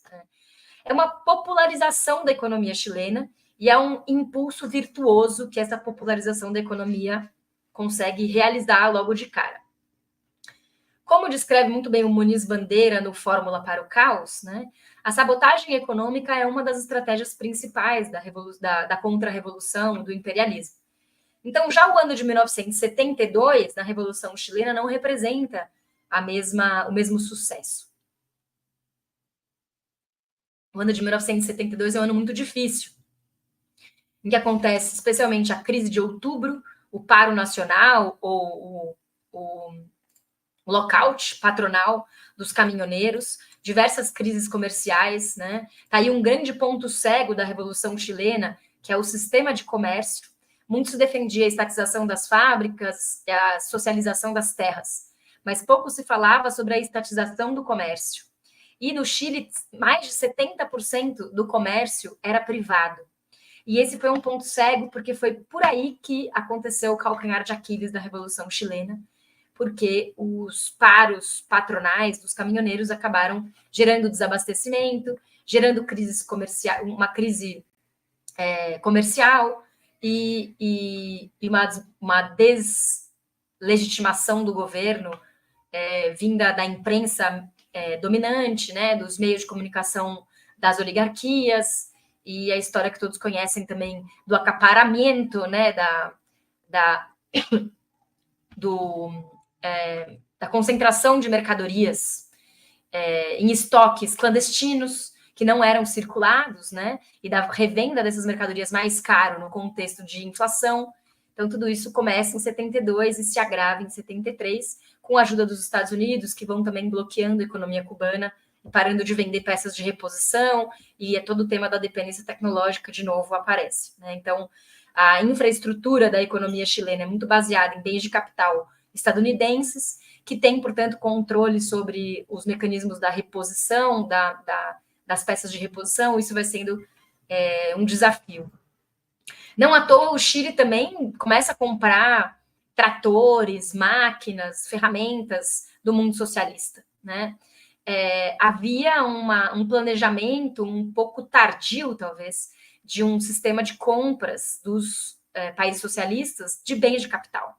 É uma popularização da economia chilena e é um impulso virtuoso que essa popularização da economia consegue realizar logo de cara. Como descreve muito bem o Muniz Bandeira no Fórmula para o Caos, né, a sabotagem econômica é uma das estratégias principais da contra-revolução, do imperialismo. Então, já o ano de 1972, na Revolução Chilena, não representa o mesmo sucesso. O ano de 1972 é um ano muito difícil, em que acontece especialmente a crise de outubro, o paro nacional ou o lockout patronal dos caminhoneiros, diversas crises comerciais, né? Tá aí um grande ponto cego da Revolução Chilena, que é o sistema de comércio. Muito se defendia a estatização das fábricas e a socialização das terras, mas pouco se falava sobre a estatização do comércio. E no Chile, mais de 70% do comércio era privado. E esse foi um ponto cego, porque foi por aí que aconteceu o calcanhar de Aquiles da Revolução Chilena, porque os paros patronais dos caminhoneiros acabaram gerando desabastecimento, gerando uma crise comercial e uma deslegitimação do governo vinda da imprensa dominante, né, dos meios de comunicação das oligarquias, e a história que todos conhecem também do acaparamento, né, da concentração de mercadorias em estoques clandestinos que não eram circulados, né, e da revenda dessas mercadorias mais caro no contexto de inflação. Então, tudo isso começa em 72 e se agrava em 73, com a ajuda dos Estados Unidos, que vão também bloqueando a economia cubana, parando de vender peças de reposição, e todo o tema da dependência tecnológica, de novo, aparece, né? Então, a infraestrutura da economia chilena é muito baseada em bens de capital estadunidenses, que têm, portanto, controle sobre os mecanismos da reposição, das peças de reposição. Isso vai sendo um desafio. Não à toa, o Chile também começa a comprar tratores, máquinas, ferramentas do mundo socialista, né? Havia um planejamento um pouco tardio, talvez, de um sistema de compras dos países socialistas de bens de capital.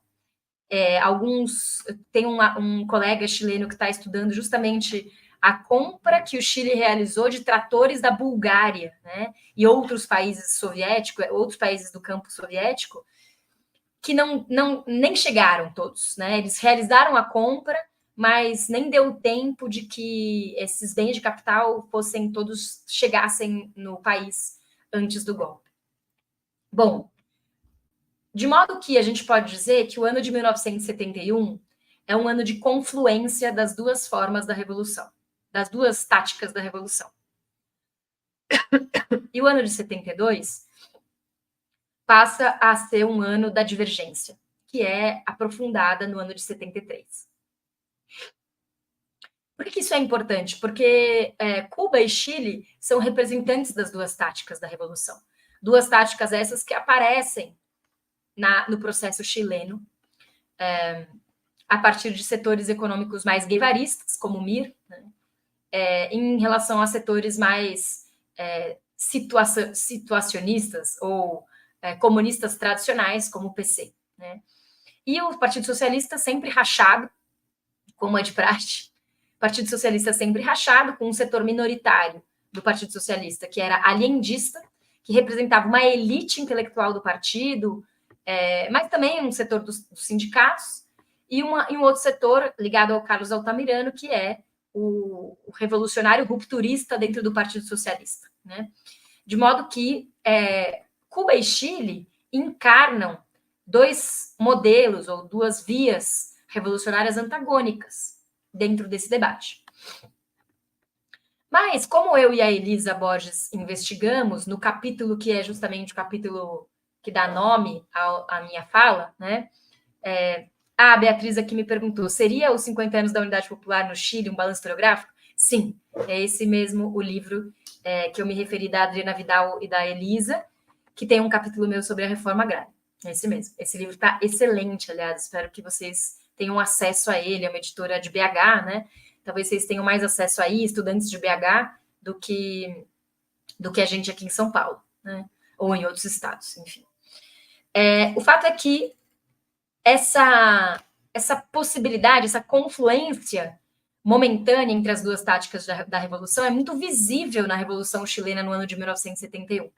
Tem um colega chileno que está estudando justamente a compra que o Chile realizou de tratores da Bulgária, né, e outros países soviéticos, outros países do campo soviético, que nem chegaram todos, né? Eles realizaram a compra, mas nem deu tempo de que esses bens de capital chegassem no país antes do golpe. Bom, de modo que a gente pode dizer que o ano de 1971 é um ano de confluência das duas formas da Revolução, das duas táticas da Revolução. E o ano de 72 passa a ser um ano da divergência, que é aprofundada no ano de 73. Por que isso é importante? Porque Cuba e Chile são representantes das duas táticas da Revolução. Duas táticas essas que aparecem no processo chileno, a partir de setores econômicos mais guevaristas, como o MIR, né, em relação a setores mais situacionistas ou comunistas tradicionais, como o PC, né? E o Partido Socialista sempre rachado, como é de praxe, Partido Socialista sempre rachado com um setor minoritário do Partido Socialista, que era aliendista, que representava uma elite intelectual do partido, mas também um setor dos sindicatos, e um outro setor ligado ao Carlos Altamirano, que é o revolucionário rupturista dentro do Partido Socialista, né? De modo que Cuba e Chile encarnam dois modelos ou duas vias revolucionárias antagônicas dentro desse debate. Mas, como eu e a Elisa Borges investigamos no capítulo que é justamente o capítulo que dá nome à minha fala, né? A Beatriz aqui me perguntou, seria os 50 anos da Unidade Popular no Chile um balanço historiográfico? Sim, é esse mesmo o livro que eu me referi da Adriana Vidal e da Elisa, que tem um capítulo meu sobre a reforma agrária. É esse mesmo. Esse livro está excelente, aliás, espero que vocês tenham acesso a ele, é uma editora de BH, né? Talvez vocês tenham mais acesso aí, estudantes de BH, do que a gente aqui em São Paulo, né? Ou em outros estados, enfim. O fato é que essa possibilidade, essa confluência momentânea entre as duas táticas da Revolução é muito visível na Revolução Chilena no ano de 1971.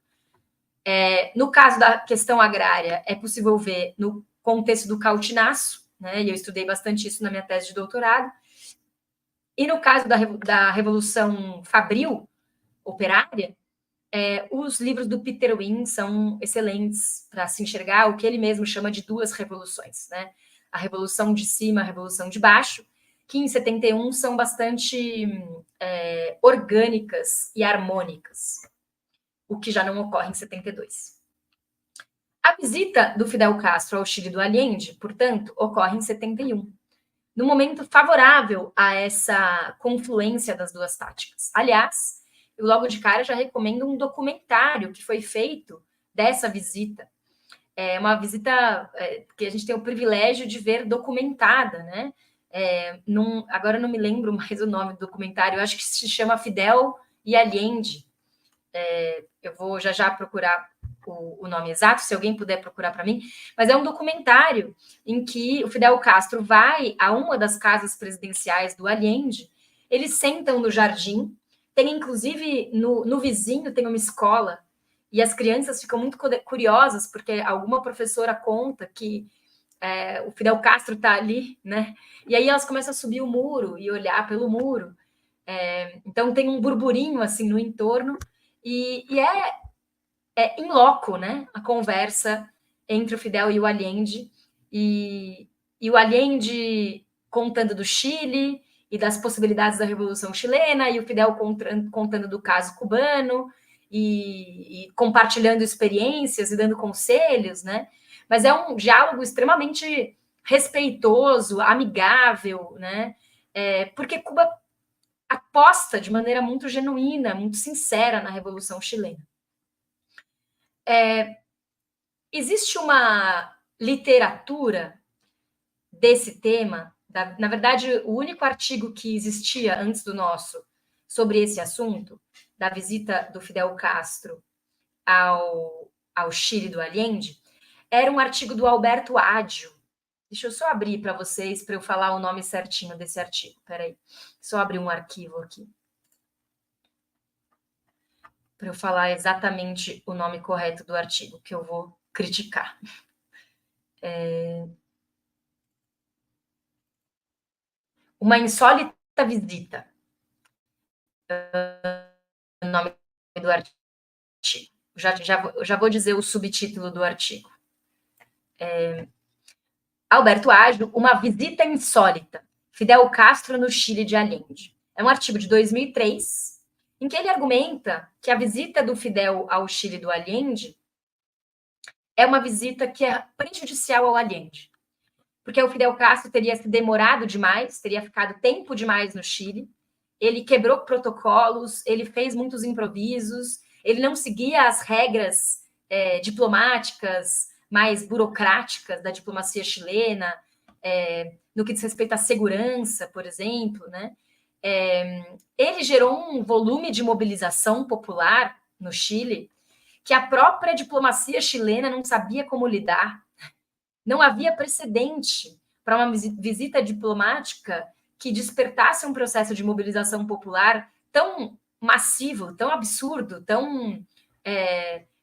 No caso da questão agrária, é possível ver no contexto do cautinaço, né? E eu estudei bastante isso na minha tese de doutorado. E no caso da Revolução Fabril, operária, os livros do Peter Wynne são excelentes para se enxergar o que ele mesmo chama de duas revoluções, né? A Revolução de Cima, a Revolução de Baixo, que em 71 são bastante orgânicas e harmônicas, o que já não ocorre em 72. A visita do Fidel Castro ao Chile do Allende, portanto, ocorre em 71, no momento favorável a essa confluência das duas táticas. Aliás, eu logo de cara já recomendo um documentário que foi feito dessa visita. É uma visita que a gente tem o privilégio de ver documentada, né? Agora não me lembro mais o nome do documentário, eu acho que se chama Fidel e Allende. Eu vou já procurar o nome exato, se alguém puder procurar para mim, mas é um documentário em que o Fidel Castro vai a uma das casas presidenciais do Allende, eles sentam no jardim, tem inclusive no vizinho tem uma escola, e as crianças ficam muito curiosas, porque alguma professora conta que o Fidel Castro está ali, né? E aí elas começam a subir o muro e olhar pelo muro. Então tem um burburinho assim no entorno, e é in loco, né? A conversa entre o Fidel e o Allende, e o Allende contando do Chile e das possibilidades da Revolução Chilena, e o Fidel contando do caso cubano, e compartilhando experiências e dando conselhos, né? Mas é um diálogo extremamente respeitoso, amigável, né? Porque Cuba aposta de maneira muito genuína, muito sincera na Revolução Chilena. Existe uma literatura desse tema, na verdade, o único artigo que existia antes do nosso sobre esse assunto, da visita do Fidel Castro ao Chile do Allende, era um artigo do Alberto Ádio. Deixa eu só abrir para vocês, para eu falar o nome certinho desse artigo. Espera aí, só abrir um arquivo aqui, para eu falar exatamente o nome correto do artigo, que eu vou criticar. Uma insólita visita. O nome do artigo. Já vou dizer o subtítulo do artigo. Alberto Ágio, uma visita insólita. Fidel Castro no Chile de Allende. É um artigo de 2003, em que ele argumenta que a visita do Fidel ao Chile do Allende é uma visita que é prejudicial ao Allende, porque o Fidel Castro teria se demorado demais, teria ficado tempo demais no Chile, ele quebrou protocolos, ele fez muitos improvisos, ele não seguia as regras diplomáticas mais burocráticas da diplomacia chilena, no que diz respeito à segurança, por exemplo, né? Ele gerou um volume de mobilização popular no Chile, que a própria diplomacia chilena não sabia como lidar. Não havia precedente para uma visita diplomática que despertasse um processo de mobilização popular tão massivo, tão absurdo, tão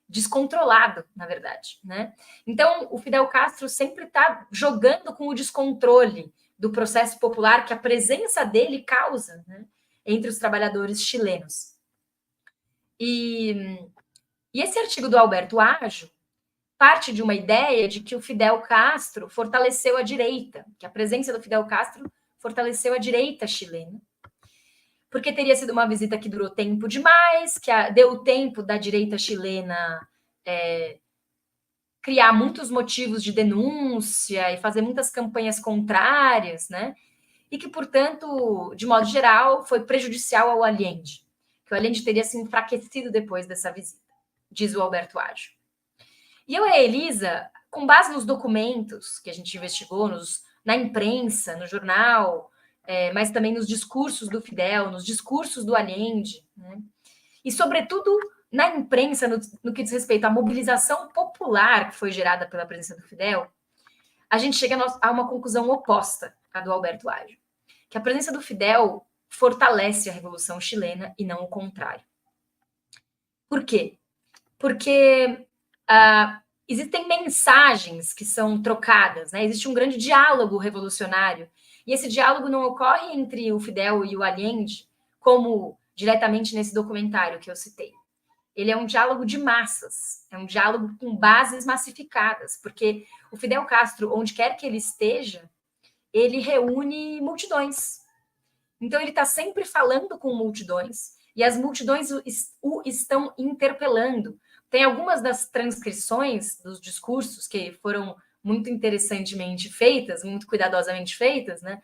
descontrolado, na verdade, né? Então, o Fidel Castro sempre está jogando com o descontrole do processo popular que a presença dele causa, né, entre os trabalhadores chilenos. E esse artigo do Alberto Ajo parte de uma ideia de que o Fidel Castro fortaleceu a direita, que a presença do Fidel Castro fortaleceu a direita chilena, porque teria sido uma visita que durou tempo demais, que deu tempo da direita chilena criar muitos motivos de denúncia e fazer muitas campanhas contrárias, né? E que, portanto, de modo geral, foi prejudicial ao Allende, que o Allende teria se enfraquecido depois dessa visita, diz o Alberto Ajo. E eu e a Elisa, com base nos documentos que a gente investigou, na imprensa, no jornal, mas também nos discursos do Fidel, nos discursos do Allende, né? E, sobretudo, na imprensa, no que diz respeito à mobilização popular que foi gerada pela presença do Fidel, a gente chega a uma conclusão oposta à do Alberto Ajo, que a presença do Fidel fortalece a Revolução Chilena e não o contrário. Por quê? Porque existem mensagens que são trocadas, né? Existe um grande diálogo revolucionário, e esse diálogo não ocorre entre o Fidel e o Allende, como diretamente nesse documentário que eu citei. Ele é um diálogo de massas, é um diálogo com bases massificadas, porque o Fidel Castro, onde quer que ele esteja, ele reúne multidões. Então, ele está sempre falando com multidões, e as multidões o estão interpelando. Tem algumas das transcrições dos discursos que foram muito interessantemente feitas, muito cuidadosamente feitas, né,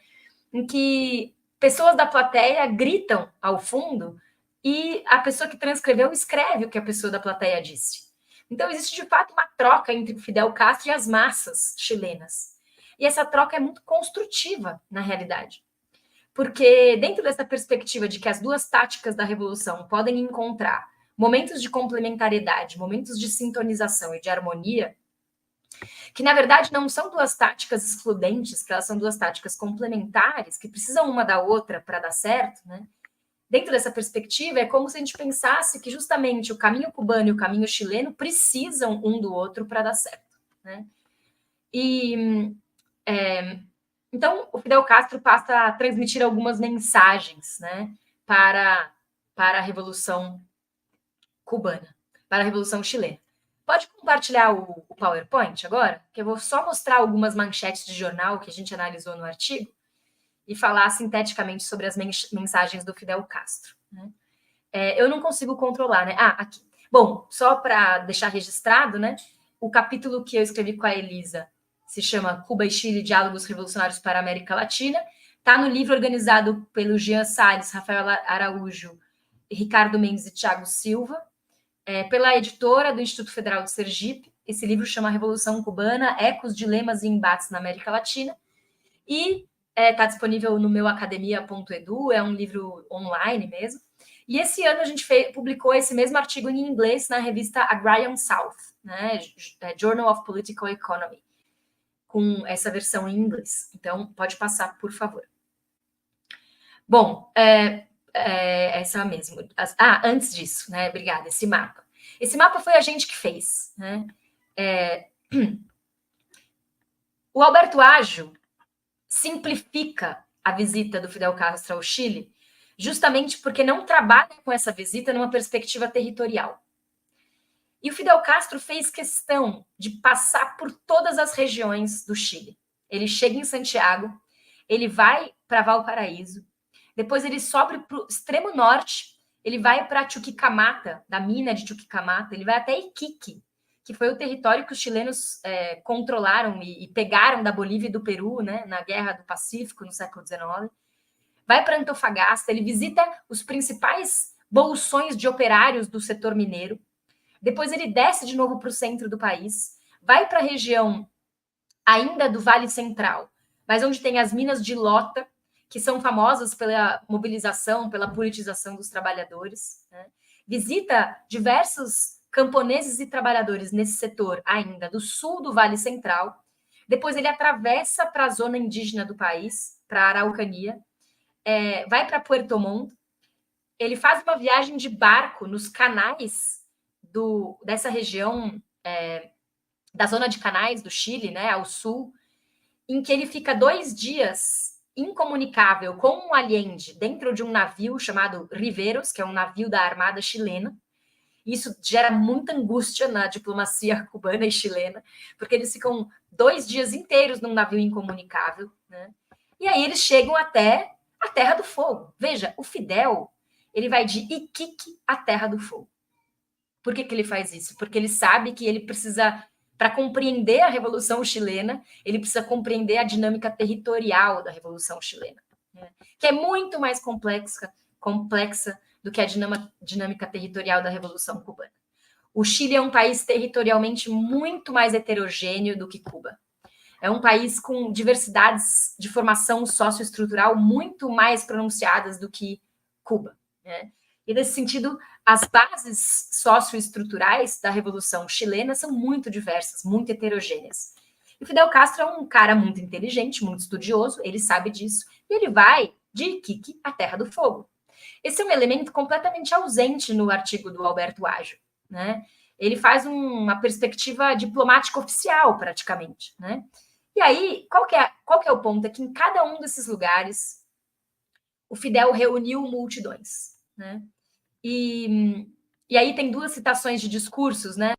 em que pessoas da plateia gritam ao fundo e a pessoa que transcreveu escreve o que a pessoa da plateia disse. Então, existe, de fato, uma troca entre Fidel Castro e as massas chilenas. E essa troca é muito construtiva, na realidade. Porque, dentro dessa perspectiva de que as duas táticas da Revolução podem encontrar momentos de complementariedade, momentos de sintonização e de harmonia, que, na verdade, não são duas táticas excludentes, que elas são duas táticas complementares, que precisam uma da outra para dar certo, né? Dentro dessa perspectiva, é como se a gente pensasse que justamente o caminho cubano e o caminho chileno precisam um do outro para dar certo, né? E, então, o Fidel Castro passa a transmitir algumas mensagens, né, para a Revolução Cubana, para a Revolução Chilena. Pode compartilhar o PowerPoint agora? Que eu vou só mostrar algumas manchetes de jornal que a gente analisou no artigo e falar sinteticamente sobre as mensagens do Fidel Castro, né? Eu não consigo controlar, né? Aqui. Bom, só para deixar registrado, né? O capítulo que eu escrevi com a Elisa se chama Cuba e Chile, Diálogos Revolucionários para a América Latina. Está no livro organizado pelo Jean Salles, Rafael Araújo, Ricardo Mendes e Thiago Silva, pela editora do Instituto Federal de Sergipe. Esse livro chama Revolução Cubana, Ecos, Dilemas e Embates na América Latina. E está disponível no meuacademia.edu, é um livro online mesmo. E esse ano a gente publicou esse mesmo artigo em inglês na revista Agrarian South, né, Journal of Political Economy, com essa versão em inglês. Então, pode passar, por favor. Bom, essa mesmo. Antes disso, né, obrigada, esse mapa. Esse mapa foi a gente que fez, né? O Alberto Ajo simplifica a visita do Fidel Castro ao Chile, justamente porque não trabalha com essa visita numa perspectiva territorial. E o Fidel Castro fez questão de passar por todas as regiões do Chile. Ele chega em Santiago, ele vai para Valparaíso, depois ele sobe para o extremo norte, ele vai para Chuquicamata, da mina de Chuquicamata, ele vai até Iquique, que foi o território que os chilenos controlaram e pegaram da Bolívia e do Peru, né, na Guerra do Pacífico, no século XIX. Vai para Antofagasta, ele visita os principais bolsões de operários do setor mineiro. Depois ele desce de novo para o centro do país, vai para a região ainda do Vale Central, mas onde tem as minas de Lota, que são famosas pela mobilização, pela politização dos trabalhadores, né? visita diversos camponeses e trabalhadores nesse setor ainda do sul do Vale Central. Depois ele atravessa para a zona indígena do país, para a Araucania, vai para Puerto Montt. Ele faz uma viagem de barco nos canais dessa região, da zona de canais do Chile, né, ao sul, em que ele fica 2 dias incomunicável com um Allende dentro de um navio chamado Riveros, que é um navio da Armada chilena. Isso gera muita angústia na diplomacia cubana e chilena, porque eles ficam 2 dias inteiros num navio incomunicável, né? E aí eles chegam até a Terra do Fogo. Veja, o Fidel, ele vai de Iquique à Terra do Fogo. Por que ele faz isso? Porque ele sabe que ele precisa, para compreender a Revolução Chilena, ele precisa compreender a dinâmica territorial da Revolução Chilena, né? Que é muito mais complexa do que a dinâmica territorial da Revolução Cubana. O Chile é um país territorialmente muito mais heterogêneo do que Cuba. É um país com diversidades de formação socioestrutural muito mais pronunciadas do que Cuba, né? E, nesse sentido, as bases socioestruturais da Revolução Chilena são muito diversas, muito heterogêneas. E Fidel Castro é um cara muito inteligente, muito estudioso, ele sabe disso, e ele vai de Iquique à Terra do Fogo. Esse é um elemento completamente ausente no artigo do Alberto Agio, né? Ele faz uma perspectiva diplomática oficial, praticamente, né? E aí, qual que é o ponto? É que em cada um desses lugares, o Fidel reuniu multidões, né? E aí tem 2 citações de discursos, né?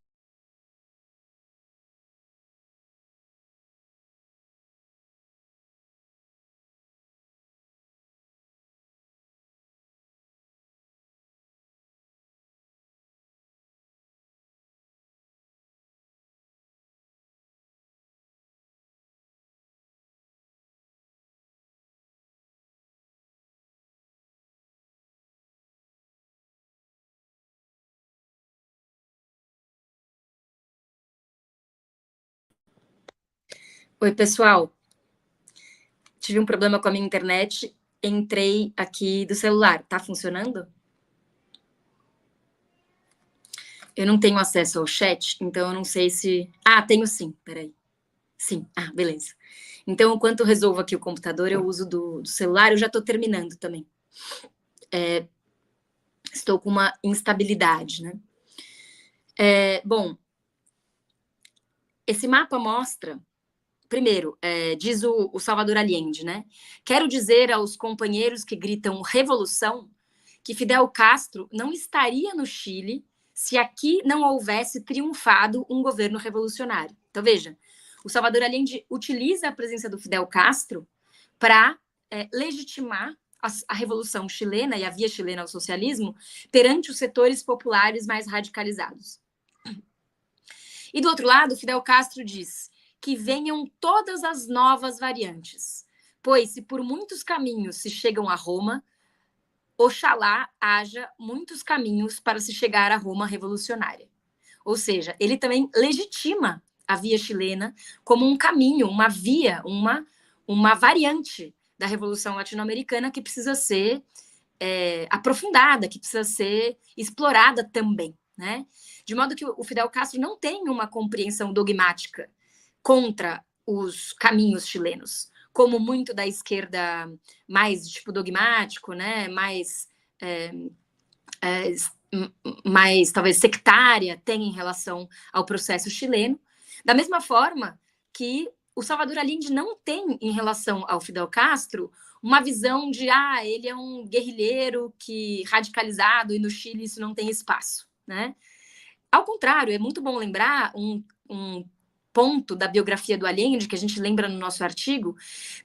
Oi, pessoal. Tive um problema com a minha internet, entrei aqui do celular. Tá funcionando? Eu não tenho acesso ao chat, então eu não sei se... Ah, tenho sim, peraí. Sim, beleza. Então, enquanto eu resolvo aqui o computador, eu uso do celular, eu já estou terminando também. Estou com uma instabilidade, né? Bom, esse mapa mostra... Primeiro, diz o Salvador Allende, né? Quero dizer aos companheiros que gritam revolução que Fidel Castro não estaria no Chile se aqui não houvesse triunfado um governo revolucionário. Então, veja, o Salvador Allende utiliza a presença do Fidel Castro para legitimar a Revolução Chilena e a via chilena ao socialismo perante os setores populares mais radicalizados. E, do outro lado, Fidel Castro diz que venham todas as novas variantes, pois se por muitos caminhos se chegam a Roma, oxalá haja muitos caminhos para se chegar a Roma revolucionária. Ou seja, ele também legitima a via chilena como um caminho, uma via, uma variante da Revolução Latino-Americana que precisa ser aprofundada, que precisa ser explorada também, né? De modo que o Fidel Castro não tem uma compreensão dogmática contra os caminhos chilenos, como muito da esquerda mais tipo dogmático, né? mais talvez sectária tem em relação ao processo chileno, da mesma forma que o Salvador Allende não tem em relação ao Fidel Castro uma visão de ele é um guerrilheiro que radicalizado e no Chile isso não tem espaço, né? Ao contrário, é muito bom lembrar um ponto da biografia do Allende, que a gente lembra no nosso artigo,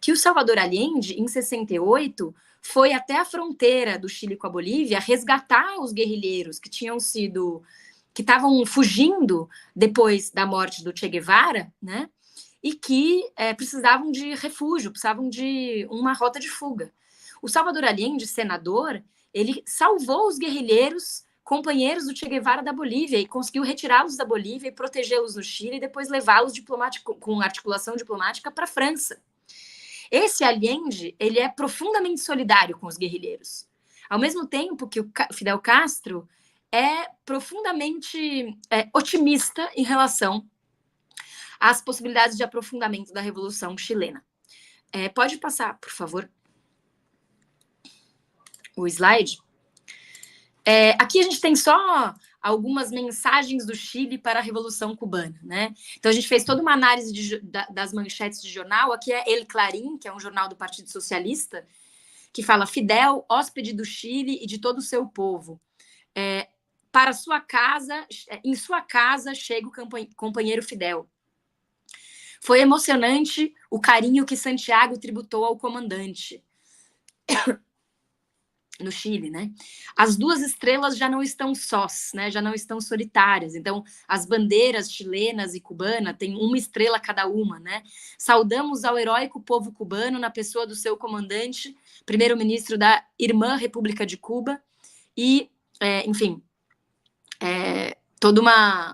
que o Salvador Allende, em 68, foi até a fronteira do Chile com a Bolívia resgatar os guerrilheiros que estavam fugindo depois da morte do Che Guevara, né? E que precisavam de refúgio, precisavam de uma rota de fuga. O Salvador Allende, senador, ele salvou os guerrilheiros companheiros do Che Guevara da Bolívia e conseguiu retirá-los da Bolívia e protegê-los no Chile e depois levá-los com articulação diplomática para a França. Esse Allende, ele é profundamente solidário com os guerrilheiros. Ao mesmo tempo que o Fidel Castro é profundamente otimista em relação às possibilidades de aprofundamento da Revolução Chilena. Pode passar, por favor, o slide. Aqui a gente tem só algumas mensagens do Chile para a Revolução Cubana, né? Então a gente fez toda uma análise das manchetes de jornal. Aqui é El Clarín, que é um jornal do Partido Socialista, que fala: Fidel, hóspede do Chile e de todo o seu povo. Para sua casa, em sua casa chega o companheiro Fidel. Foi emocionante o carinho que Santiago tributou ao comandante. No Chile, né? As duas estrelas já não estão sós, né? Já não estão solitárias. Então, as bandeiras chilenas e cubana têm uma estrela cada uma, né? Saudamos ao heróico povo cubano na pessoa do seu comandante, primeiro-ministro da irmã República de Cuba, e, enfim, toda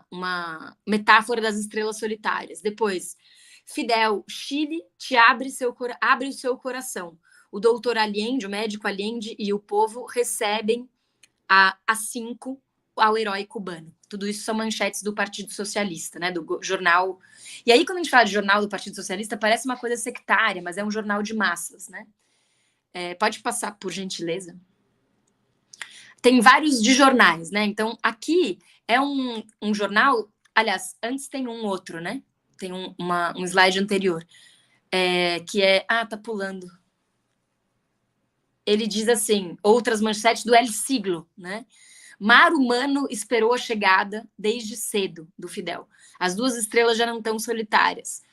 uma metáfora das estrelas solitárias. Depois, Fidel, Chile te abre o seu coração. O doutor Allende, o médico Allende e o povo recebem a 5 ao herói cubano. Tudo isso são manchetes do Partido Socialista, né, do jornal. E aí, quando a gente fala de jornal do Partido Socialista, parece uma coisa sectária, mas é um jornal de massas, né? Pode passar, por gentileza. Tem vários de jornais, né? Então, aqui é um jornal... Aliás, antes tem um outro, né? Tem um slide anterior, que é... tá pulando. Ele diz assim, outras manchetes do El Siglo, né? Mar humano esperou a chegada desde cedo do Fidel. As duas estrelas já não estão solitárias.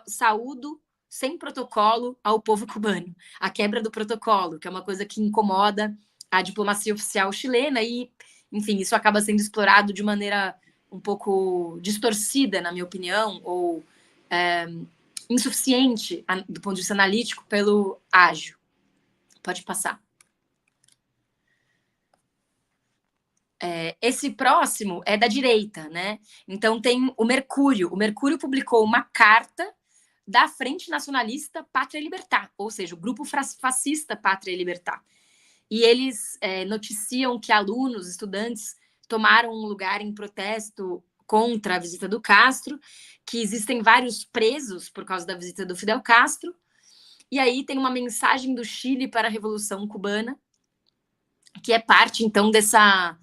Saúdo sem protocolo ao povo cubano. A quebra do protocolo, que é uma coisa que incomoda a diplomacia oficial chilena e, enfim, isso acaba sendo explorado de maneira um pouco distorcida, na minha opinião, ou insuficiente do ponto de vista analítico pelo ágio. Pode passar. Esse próximo é da direita, né? Então tem o Mercúrio. O Mercúrio publicou uma carta da Frente Nacionalista Pátria e Libertad, ou seja, o grupo fascista Pátria e Libertad. E eles noticiam que alunos, estudantes, tomaram um lugar em protesto contra a visita do Castro, que existem vários presos por causa da visita do Fidel Castro. E aí tem uma mensagem do Chile para a Revolução Cubana, que é parte, então, dessa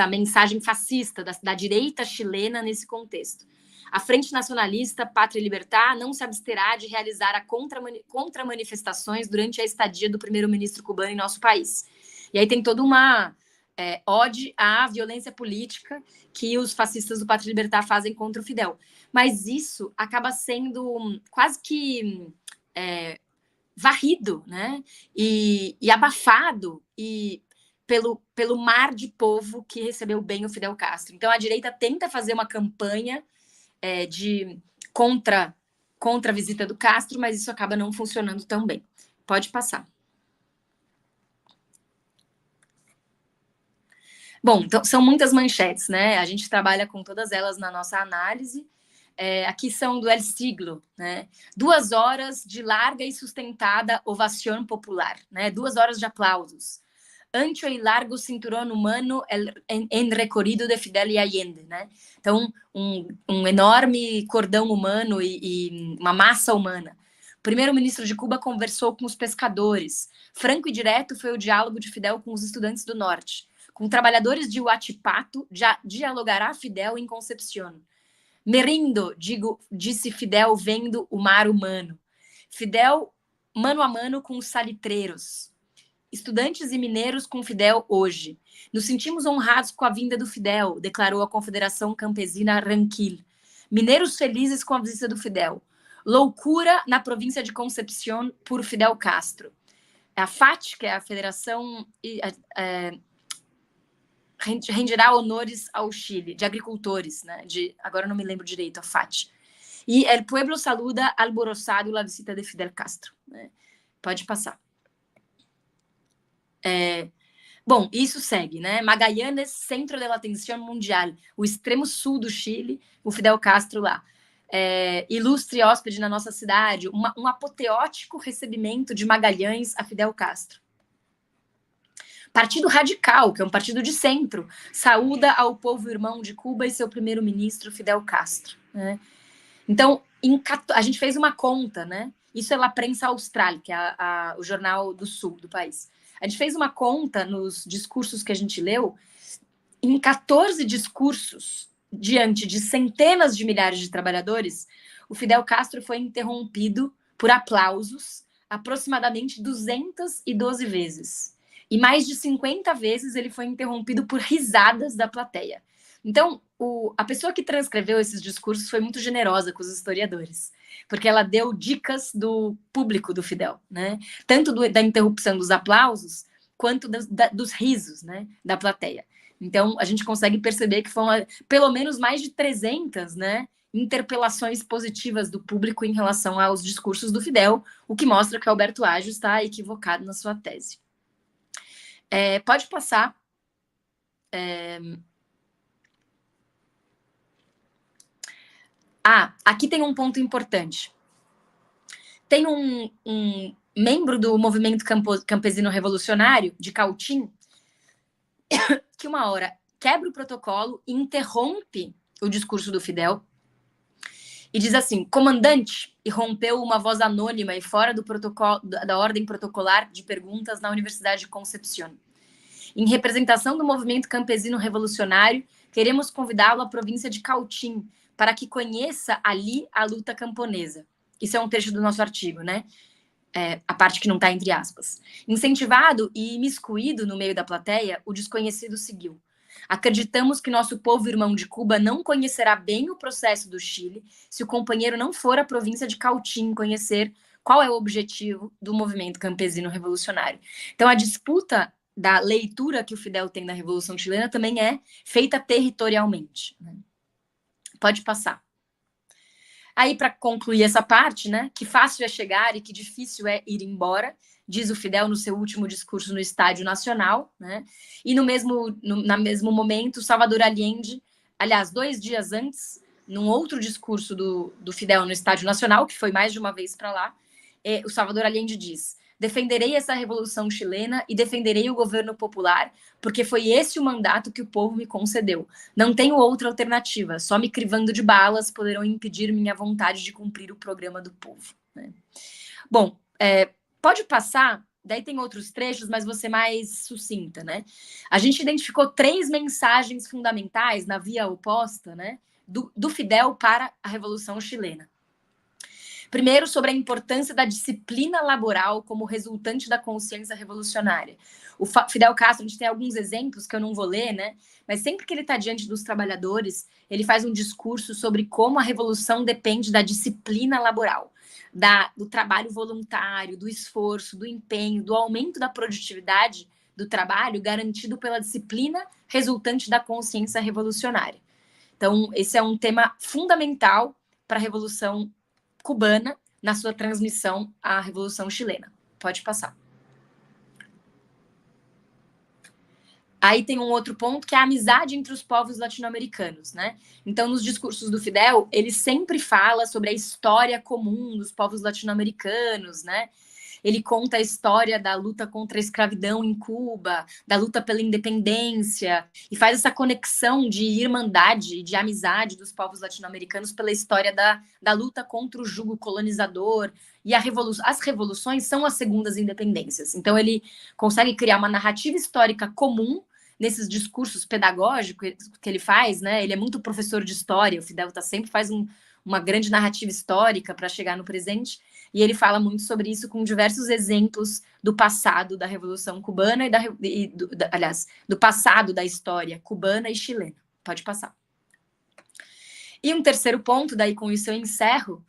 mensagem fascista da direita chilena nesse contexto. A Frente Nacionalista Pátria e Libertad não se absterá de realizar contra-manifestações durante a estadia do primeiro-ministro cubano em nosso país. E aí tem toda uma ode à violência política que os fascistas do Pátria e Libertad fazem contra o Fidel. Mas isso acaba sendo quase que varrido, né? E abafado pelo mar de povo que recebeu bem o Fidel Castro. Então, a direita tenta fazer uma campanha contra a visita do Castro, mas isso acaba não funcionando tão bem. Pode passar. Bom, então, são muitas manchetes, né? A gente trabalha com todas elas na nossa análise. Aqui são do El Siglo, né? 2 horas de larga e sustentada ovação popular, né? 2 horas de aplausos. Ancho e largo cinturón humano en recorrido de Fidel y Allende, né? Então, um enorme cordão humano e uma massa humana. O primeiro-ministro de Cuba conversou com os pescadores. Franco e direto foi o diálogo de Fidel com os estudantes do Norte. Com trabalhadores de Huachipato, já dialogará Fidel em Concepción. Me rindo, disse Fidel vendo o mar humano. Fidel, mano a mano com os salitreiros. Estudantes e mineiros com Fidel hoje. Nos sentimos honrados com a vinda do Fidel, declarou a Confederação Campesina Ranquil. Mineiros felizes com a visita do Fidel. Loucura na província de Concepción por Fidel Castro. A FAT, que é a Federação... renderá honores ao Chile, de agricultores, né? Agora não me lembro direito, a FAT. E el pueblo saluda alborozado la visita de Fidel Castro. Né? Pode passar. Bom, isso segue, né? Magallanes, centro de la atención mundial, o extremo sul do Chile, o Fidel Castro lá. Ilustre hóspede na nossa cidade, um apoteótico recebimento de Magalhães a Fidel Castro. Partido Radical, que é um partido de centro, saúda ao povo irmão de Cuba e seu primeiro-ministro Fidel Castro, né? Então, a gente fez uma conta, né? Isso é La Prensa Austral, que é o jornal do sul do país. A gente fez uma conta nos discursos que a gente leu. Em 14 discursos, diante de centenas de milhares de trabalhadores, o Fidel Castro foi interrompido por aplausos aproximadamente 212 vezes. E mais de 50 vezes ele foi interrompido por risadas da plateia. Então, a pessoa que transcreveu esses discursos foi muito generosa com os historiadores, porque ela deu dicas do público do Fidel, né? Tanto da interrupção dos aplausos, quanto dos risos, né, da plateia. Então, a gente consegue perceber que foram pelo menos mais de 300, né, interpelações positivas do público em relação aos discursos do Fidel, o que mostra que Alberto Agio está equivocado na sua tese. Pode passar. Aqui tem um ponto importante. Tem um membro do movimento campesino revolucionário, de Cautim, que uma hora quebra o protocolo e interrompe o discurso do Fidel e diz assim: comandante, irrompeu uma voz anônima e fora do protocolo, da ordem protocolar de perguntas na Universidade de Concepción. Em representação do movimento campesino revolucionário, queremos convidá-lo à província de Cautim para que conheça ali a luta camponesa. Isso é um trecho do nosso artigo, né? A parte que não está entre aspas. Incentivado e imiscuído no meio da plateia, o desconhecido seguiu. Acreditamos que nosso povo irmão de Cuba não conhecerá bem o processo do Chile se o companheiro não for à província de Cautim conhecer qual é o objetivo do movimento campesino revolucionário. Então, a disputa da leitura que o Fidel tem da Revolução Chilena também é feita territorialmente, né? Pode passar. Aí, para concluir essa parte, né, que fácil é chegar e que difícil é ir embora, diz o Fidel no seu último discurso no Estádio Nacional, né? E no mesmo momento, Salvador Allende, aliás, 2 dias antes, num outro discurso do Fidel no Estádio Nacional, que foi mais de uma vez para lá, o Salvador Allende diz: defenderei essa revolução chilena e defenderei o governo popular, porque foi esse o mandato que o povo me concedeu. Não tenho outra alternativa, só me crivando de balas poderão impedir minha vontade de cumprir o programa do povo, né? Bom, pode passar, daí tem outros trechos, mas vou ser mais sucinta, né? A gente identificou 3 mensagens fundamentais na via oposta, né, do Fidel para a Revolução Chilena. Primeiro, sobre a importância da disciplina laboral como resultante da consciência revolucionária. O Fidel Castro, a gente tem alguns exemplos que eu não vou ler, né? Mas sempre que ele está diante dos trabalhadores, ele faz um discurso sobre como a revolução depende da disciplina laboral, do trabalho voluntário, do esforço, do empenho, do aumento da produtividade do trabalho garantido pela disciplina resultante da consciência revolucionária. Então, esse é um tema fundamental para a Revolução Cubana na sua transmissão à Revolução Chilena. Pode passar. Aí tem um outro ponto, que é a amizade entre os povos latino-americanos, né? Então, nos discursos do Fidel, ele sempre fala sobre a história comum dos povos latino-americanos, né? Ele conta a história da luta contra a escravidão em Cuba, da luta pela independência, e faz essa conexão de irmandade, de amizade dos povos latino-americanos pela história da luta contra o jugo colonizador. E as revoluções são as segundas independências. Então, ele consegue criar uma narrativa histórica comum nesses discursos pedagógicos que ele faz, né? Ele é muito professor de história, o Fidel sempre faz uma grande narrativa histórica para chegar no presente, e ele fala muito sobre isso com diversos exemplos do passado da Revolução Cubana aliás, do passado da história cubana e chilena. Pode passar. E um terceiro ponto, daí com isso eu encerro,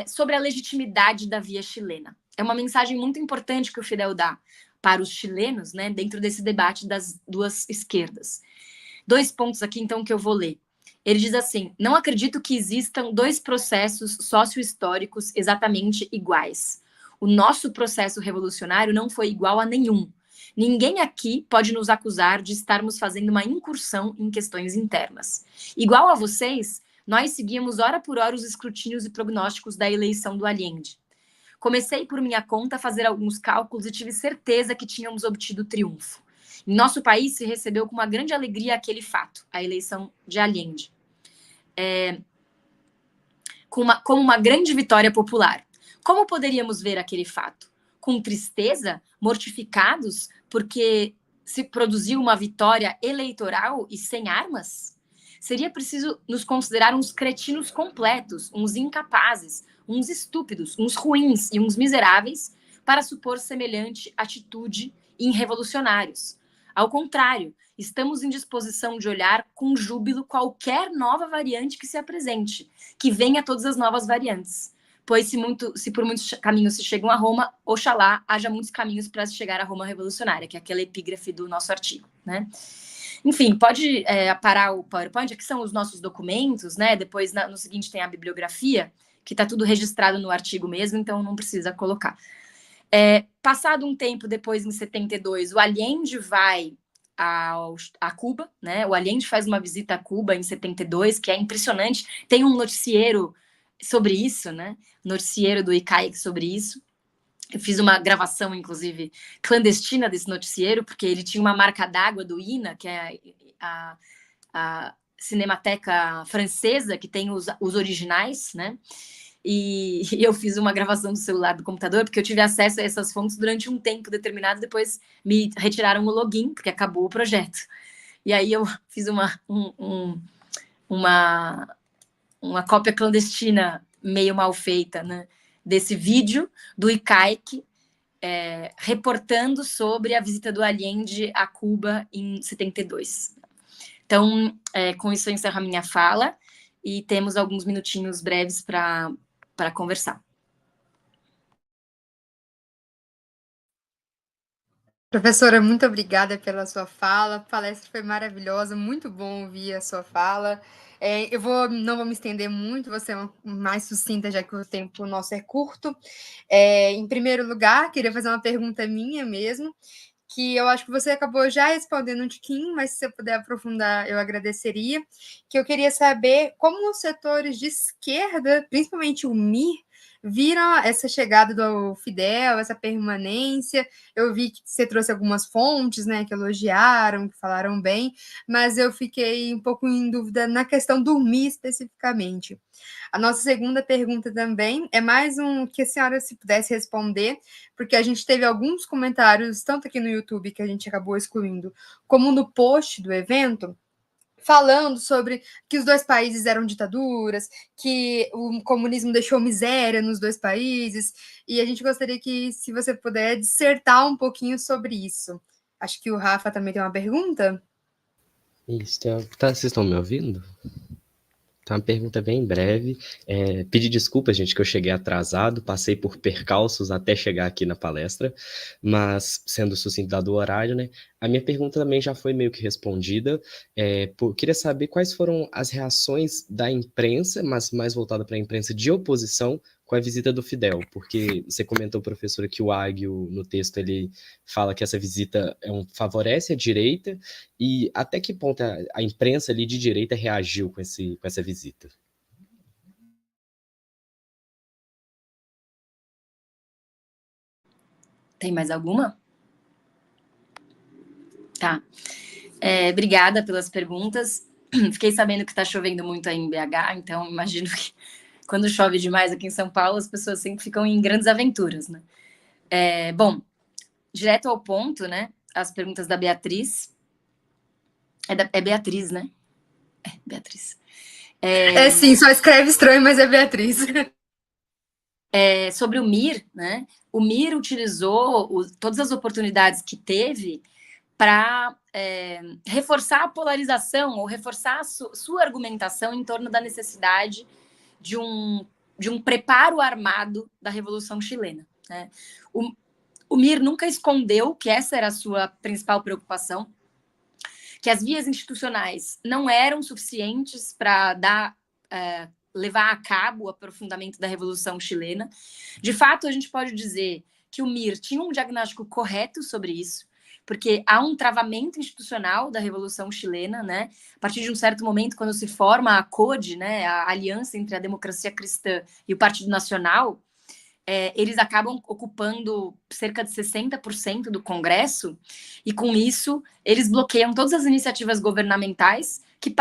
sobre a legitimidade da via chilena. É uma mensagem muito importante que o Fidel dá para os chilenos, né, dentro desse debate das duas esquerdas. 2 pontos aqui, então, que eu vou ler. Ele diz assim: não acredito que existam 2 processos socio-históricos exatamente iguais. O nosso processo revolucionário não foi igual a nenhum. Ninguém aqui pode nos acusar de estarmos fazendo uma incursão em questões internas. Igual a vocês, nós seguíamos hora por hora os escrutínios e prognósticos da eleição do Allende. Comecei por minha conta a fazer alguns cálculos e tive certeza que tínhamos obtido triunfo. Em nosso país se recebeu com uma grande alegria aquele fato, a eleição de Allende, como uma grande vitória popular. Como poderíamos ver aquele fato? Com tristeza, mortificados, porque se produziu uma vitória eleitoral e sem armas? Seria preciso nos considerar uns cretinos completos, uns incapazes, uns estúpidos, uns ruins e uns miseráveis para supor semelhante atitude em revolucionários. Ao contrário, estamos em disposição de olhar com júbilo qualquer nova variante que se apresente, que venha todas as novas variantes. Pois se por muitos caminhos se chegam a Roma, oxalá haja muitos caminhos para se chegar a Roma revolucionária, que é aquela epígrafe do nosso artigo, né? Enfim, pode parar o PowerPoint, aqui são os nossos documentos, né? Depois, no seguinte, tem a bibliografia, que está tudo registrado no artigo mesmo, então não precisa colocar. Passado um tempo depois, em 72, o Allende vai a Cuba, né? O Allende faz uma visita a Cuba em 72, que é impressionante. Tem um noticiero sobre isso, né? Noticiero do ICAIC sobre isso. Eu fiz uma gravação, inclusive, clandestina desse noticiero, porque ele tinha uma marca d'água do INA, que é a Cinemateca Francesa, que tem os originais, né? E eu fiz uma gravação do celular do computador, porque eu tive acesso a essas fontes durante um tempo determinado, depois me retiraram o login, porque acabou o projeto. E aí eu fiz uma cópia clandestina, meio mal feita, né, desse vídeo do ICAIC, reportando sobre a visita do Allende a Cuba em 72. Então, com isso eu encerro a minha fala, e temos alguns minutinhos breves para conversar. Professora, muito obrigada pela sua fala. A palestra foi maravilhosa, muito bom ouvir a sua fala. Não vou me estender muito, vou ser mais sucinta, já que o tempo nosso é curto. Em primeiro lugar, queria fazer uma pergunta minha mesmo, que eu acho que você acabou já respondendo um tiquinho, mas se você puder aprofundar, eu agradeceria. Que eu queria saber como os setores de esquerda, principalmente o MIR, viram essa chegada do Fidel, essa permanência. Eu vi que você trouxe algumas fontes, né, que elogiaram, que falaram bem, mas eu fiquei um pouco em dúvida na questão do MIR especificamente. A nossa segunda pergunta também é mais que a senhora, se pudesse responder, porque a gente teve alguns comentários, tanto aqui no YouTube, que a gente acabou excluindo, como no post do evento, falando sobre que os dois países eram ditaduras, que o comunismo deixou miséria nos dois países, e a gente gostaria que, se você puder, dissertar um pouquinho sobre isso. Acho que o Rafa também tem uma pergunta. Isso, vocês estão me ouvindo? Então, uma pergunta bem breve. Pedir desculpas, gente, que eu cheguei atrasado, passei por percalços até chegar aqui na palestra, mas, sendo sucinto dado o horário, né? A minha pergunta também já foi meio que respondida. Queria saber quais foram as reações da imprensa, mas mais voltada para a imprensa de oposição, com a visita do Fidel, porque você comentou, professora, que o Águio, no texto, ele fala que essa visita favorece a direita, e até que ponto a imprensa ali de direita reagiu com essa visita? Tem mais alguma? Tá. Obrigada pelas perguntas. Fiquei sabendo que está chovendo muito aí em BH, então imagino que quando chove demais aqui em São Paulo, as pessoas sempre ficam em grandes aventuras, né? Bom, direto ao ponto, né? As perguntas da Beatriz. É Beatriz, né? Beatriz. Sim, só escreve estranho, mas é Beatriz. Sobre o MIR, né? O MIR utilizou todas as oportunidades que teve para reforçar a polarização ou reforçar a sua argumentação em torno da necessidade de um preparo armado da Revolução Chilena, né? O MIR nunca escondeu que essa era a sua principal preocupação, que as vias institucionais não eram suficientes para levar a cabo o aprofundamento da Revolução Chilena. De fato, a gente pode dizer que o MIR tinha um diagnóstico correto sobre isso, porque há um travamento institucional da Revolução Chilena, né? A partir de um certo momento, quando se forma a CODE, né, a aliança entre a democracia cristã e o Partido Nacional, eles acabam ocupando cerca de 60% do Congresso, e com isso eles bloqueiam todas as iniciativas governamentais, que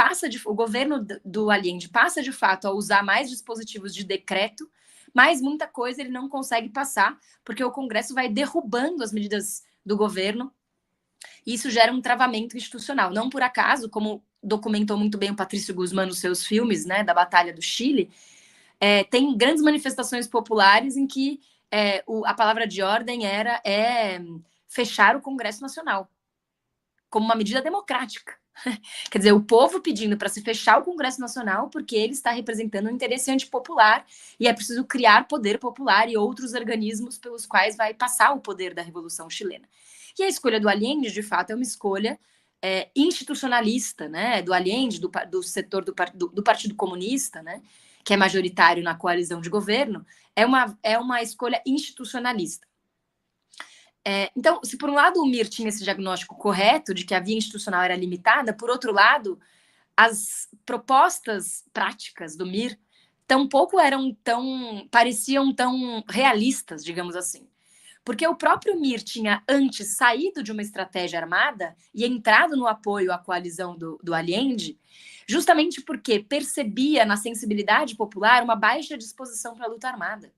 o governo do Allende passa de fato a usar mais dispositivos de decreto, mas muita coisa ele não consegue passar, porque o Congresso vai derrubando as medidas do governo, e isso gera um travamento institucional. Não por acaso, como documentou muito bem o Patrício Guzmán nos seus filmes, né, da Batalha do Chile, tem grandes manifestações populares em que a palavra de ordem é fechar o Congresso Nacional, como uma medida democrática. Quer dizer, o povo pedindo para se fechar o Congresso Nacional porque ele está representando um interesse antipopular e é preciso criar poder popular e outros organismos pelos quais vai passar o poder da Revolução Chilena. E a escolha do Allende, de fato, é uma escolha institucionalista, né, do Allende, do setor do Partido Comunista, né, que é majoritário na coalizão de governo, é uma escolha institucionalista. Então, se por um lado o Mir tinha esse diagnóstico correto de que a via institucional era limitada, por outro lado, as propostas práticas do Mir pareciam tão realistas, digamos assim. Porque o próprio Mir tinha antes saído de uma estratégia armada e entrado no apoio à coalizão do Allende, justamente porque percebia na sensibilidade popular uma baixa disposição para a luta armada.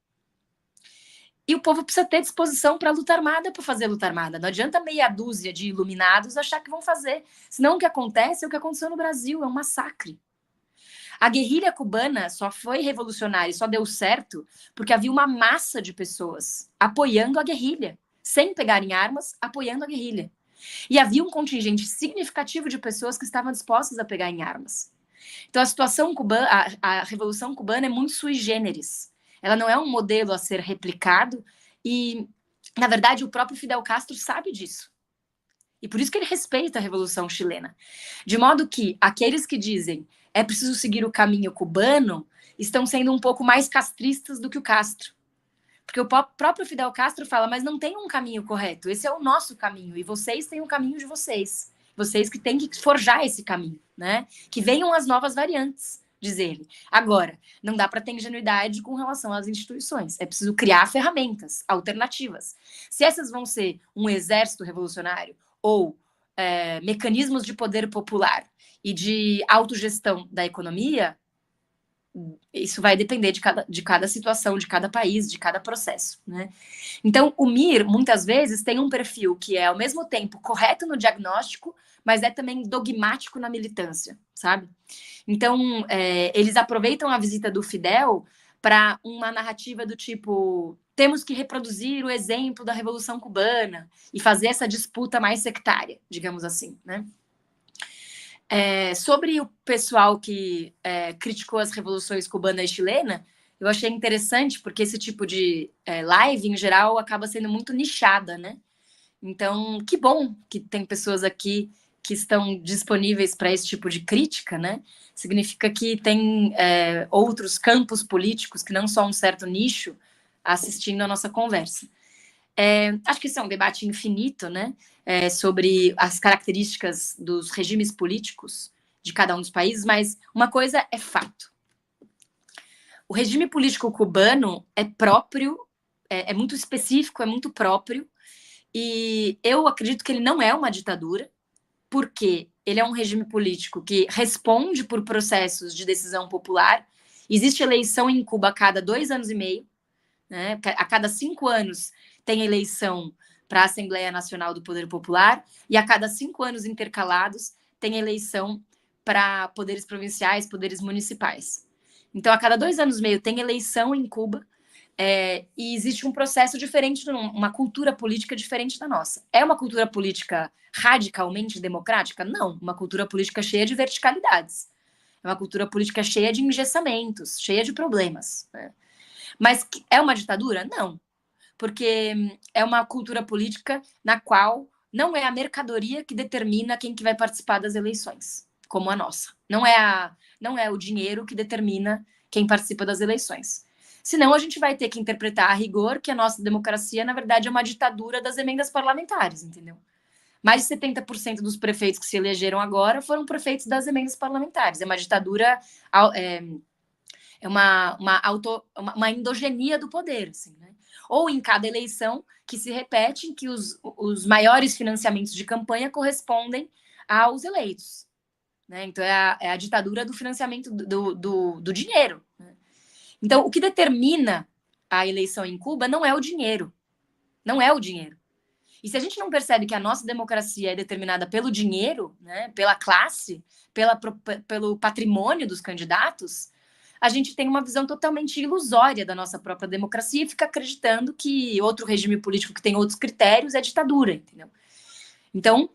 E o povo precisa ter disposição para a luta armada, para fazer luta armada. Não adianta meia dúzia de iluminados achar que vão fazer. Senão o que acontece é o que aconteceu no Brasil, é um massacre. A guerrilha cubana só foi revolucionária e só deu certo porque havia uma massa de pessoas apoiando a guerrilha, sem pegarem armas, apoiando a guerrilha. E havia um contingente significativo de pessoas que estavam dispostas a pegar em armas. Então a situação cubana, a Revolução Cubana é muito sui generis. Ela não é um modelo a ser replicado e, na verdade, o próprio Fidel Castro sabe disso. E por isso que ele respeita a Revolução Chilena. De modo que aqueles que dizem é preciso seguir o caminho cubano estão sendo um pouco mais castristas do que o Castro. Porque o próprio Fidel Castro fala, mas não tem um caminho correto, esse é o nosso caminho, e vocês têm o caminho de vocês. Vocês que têm que forjar esse caminho, né? Que venham as novas variantes, diz ele. Agora, não dá para ter ingenuidade com relação às instituições. É preciso criar ferramentas alternativas. Se essas vão ser um exército revolucionário ou mecanismos de poder popular e de autogestão da economia, isso vai depender de cada situação, de cada país, de cada processo, né? Então, o Mir, muitas vezes, tem um perfil que é, ao mesmo tempo, correto no diagnóstico, mas é também dogmático na militância, sabe? Então, eles aproveitam a visita do Fidel para uma narrativa do tipo, temos que reproduzir o exemplo da Revolução Cubana e fazer essa disputa mais sectária, digamos assim, né? Sobre o pessoal que criticou as revoluções cubana e chilena, eu achei interessante, porque esse tipo de live, em geral, acaba sendo muito nichada, né? Então, que bom que tem pessoas aqui que estão disponíveis para esse tipo de crítica, né? Significa que tem outros campos políticos, que não só um certo nicho, assistindo a nossa conversa. Acho que isso é um debate infinito, né? Sobre as características dos regimes políticos de cada um dos países, mas uma coisa é fato. O regime político cubano é próprio, é muito específico, é muito próprio, e eu acredito que ele não é uma ditadura, porque ele é um regime político que responde por processos de decisão popular. Existe eleição em Cuba a cada 2 anos e meio, né? A cada 5 anos tem eleição para a Assembleia Nacional do Poder Popular, e a cada 5 anos intercalados tem eleição para poderes provinciais, poderes municipais. Então, a cada 2 anos e meio tem eleição em Cuba, e existe um processo diferente, uma cultura política diferente da nossa. É uma cultura política radicalmente democrática? Não, uma cultura política cheia de verticalidades. É uma cultura política cheia de engessamentos, cheia de problemas, né? Mas é uma ditadura? Não. Porque é uma cultura política na qual não é a mercadoria que determina quem que vai participar das eleições, como a nossa. Não é o dinheiro que determina quem participa das eleições. Senão a gente vai ter que interpretar a rigor que a nossa democracia, na verdade, é uma ditadura das emendas parlamentares, entendeu? Mais de 70% dos prefeitos que se elegeram agora foram prefeitos das emendas parlamentares. É uma ditadura, uma endogenia do poder, assim, né? ou em cada eleição que se repete, em que os maiores financiamentos de campanha correspondem aos eleitos. Né? Então, é a ditadura do financiamento do dinheiro. Né? Então, o que determina a eleição em Cuba não é o dinheiro. Não é o dinheiro. E se a gente não percebe que a nossa democracia é determinada pelo dinheiro, né, pela classe, pelo patrimônio dos candidatos, a gente tem uma visão totalmente ilusória da nossa própria democracia e fica acreditando que outro regime político que tem outros critérios é ditadura, entendeu? Então,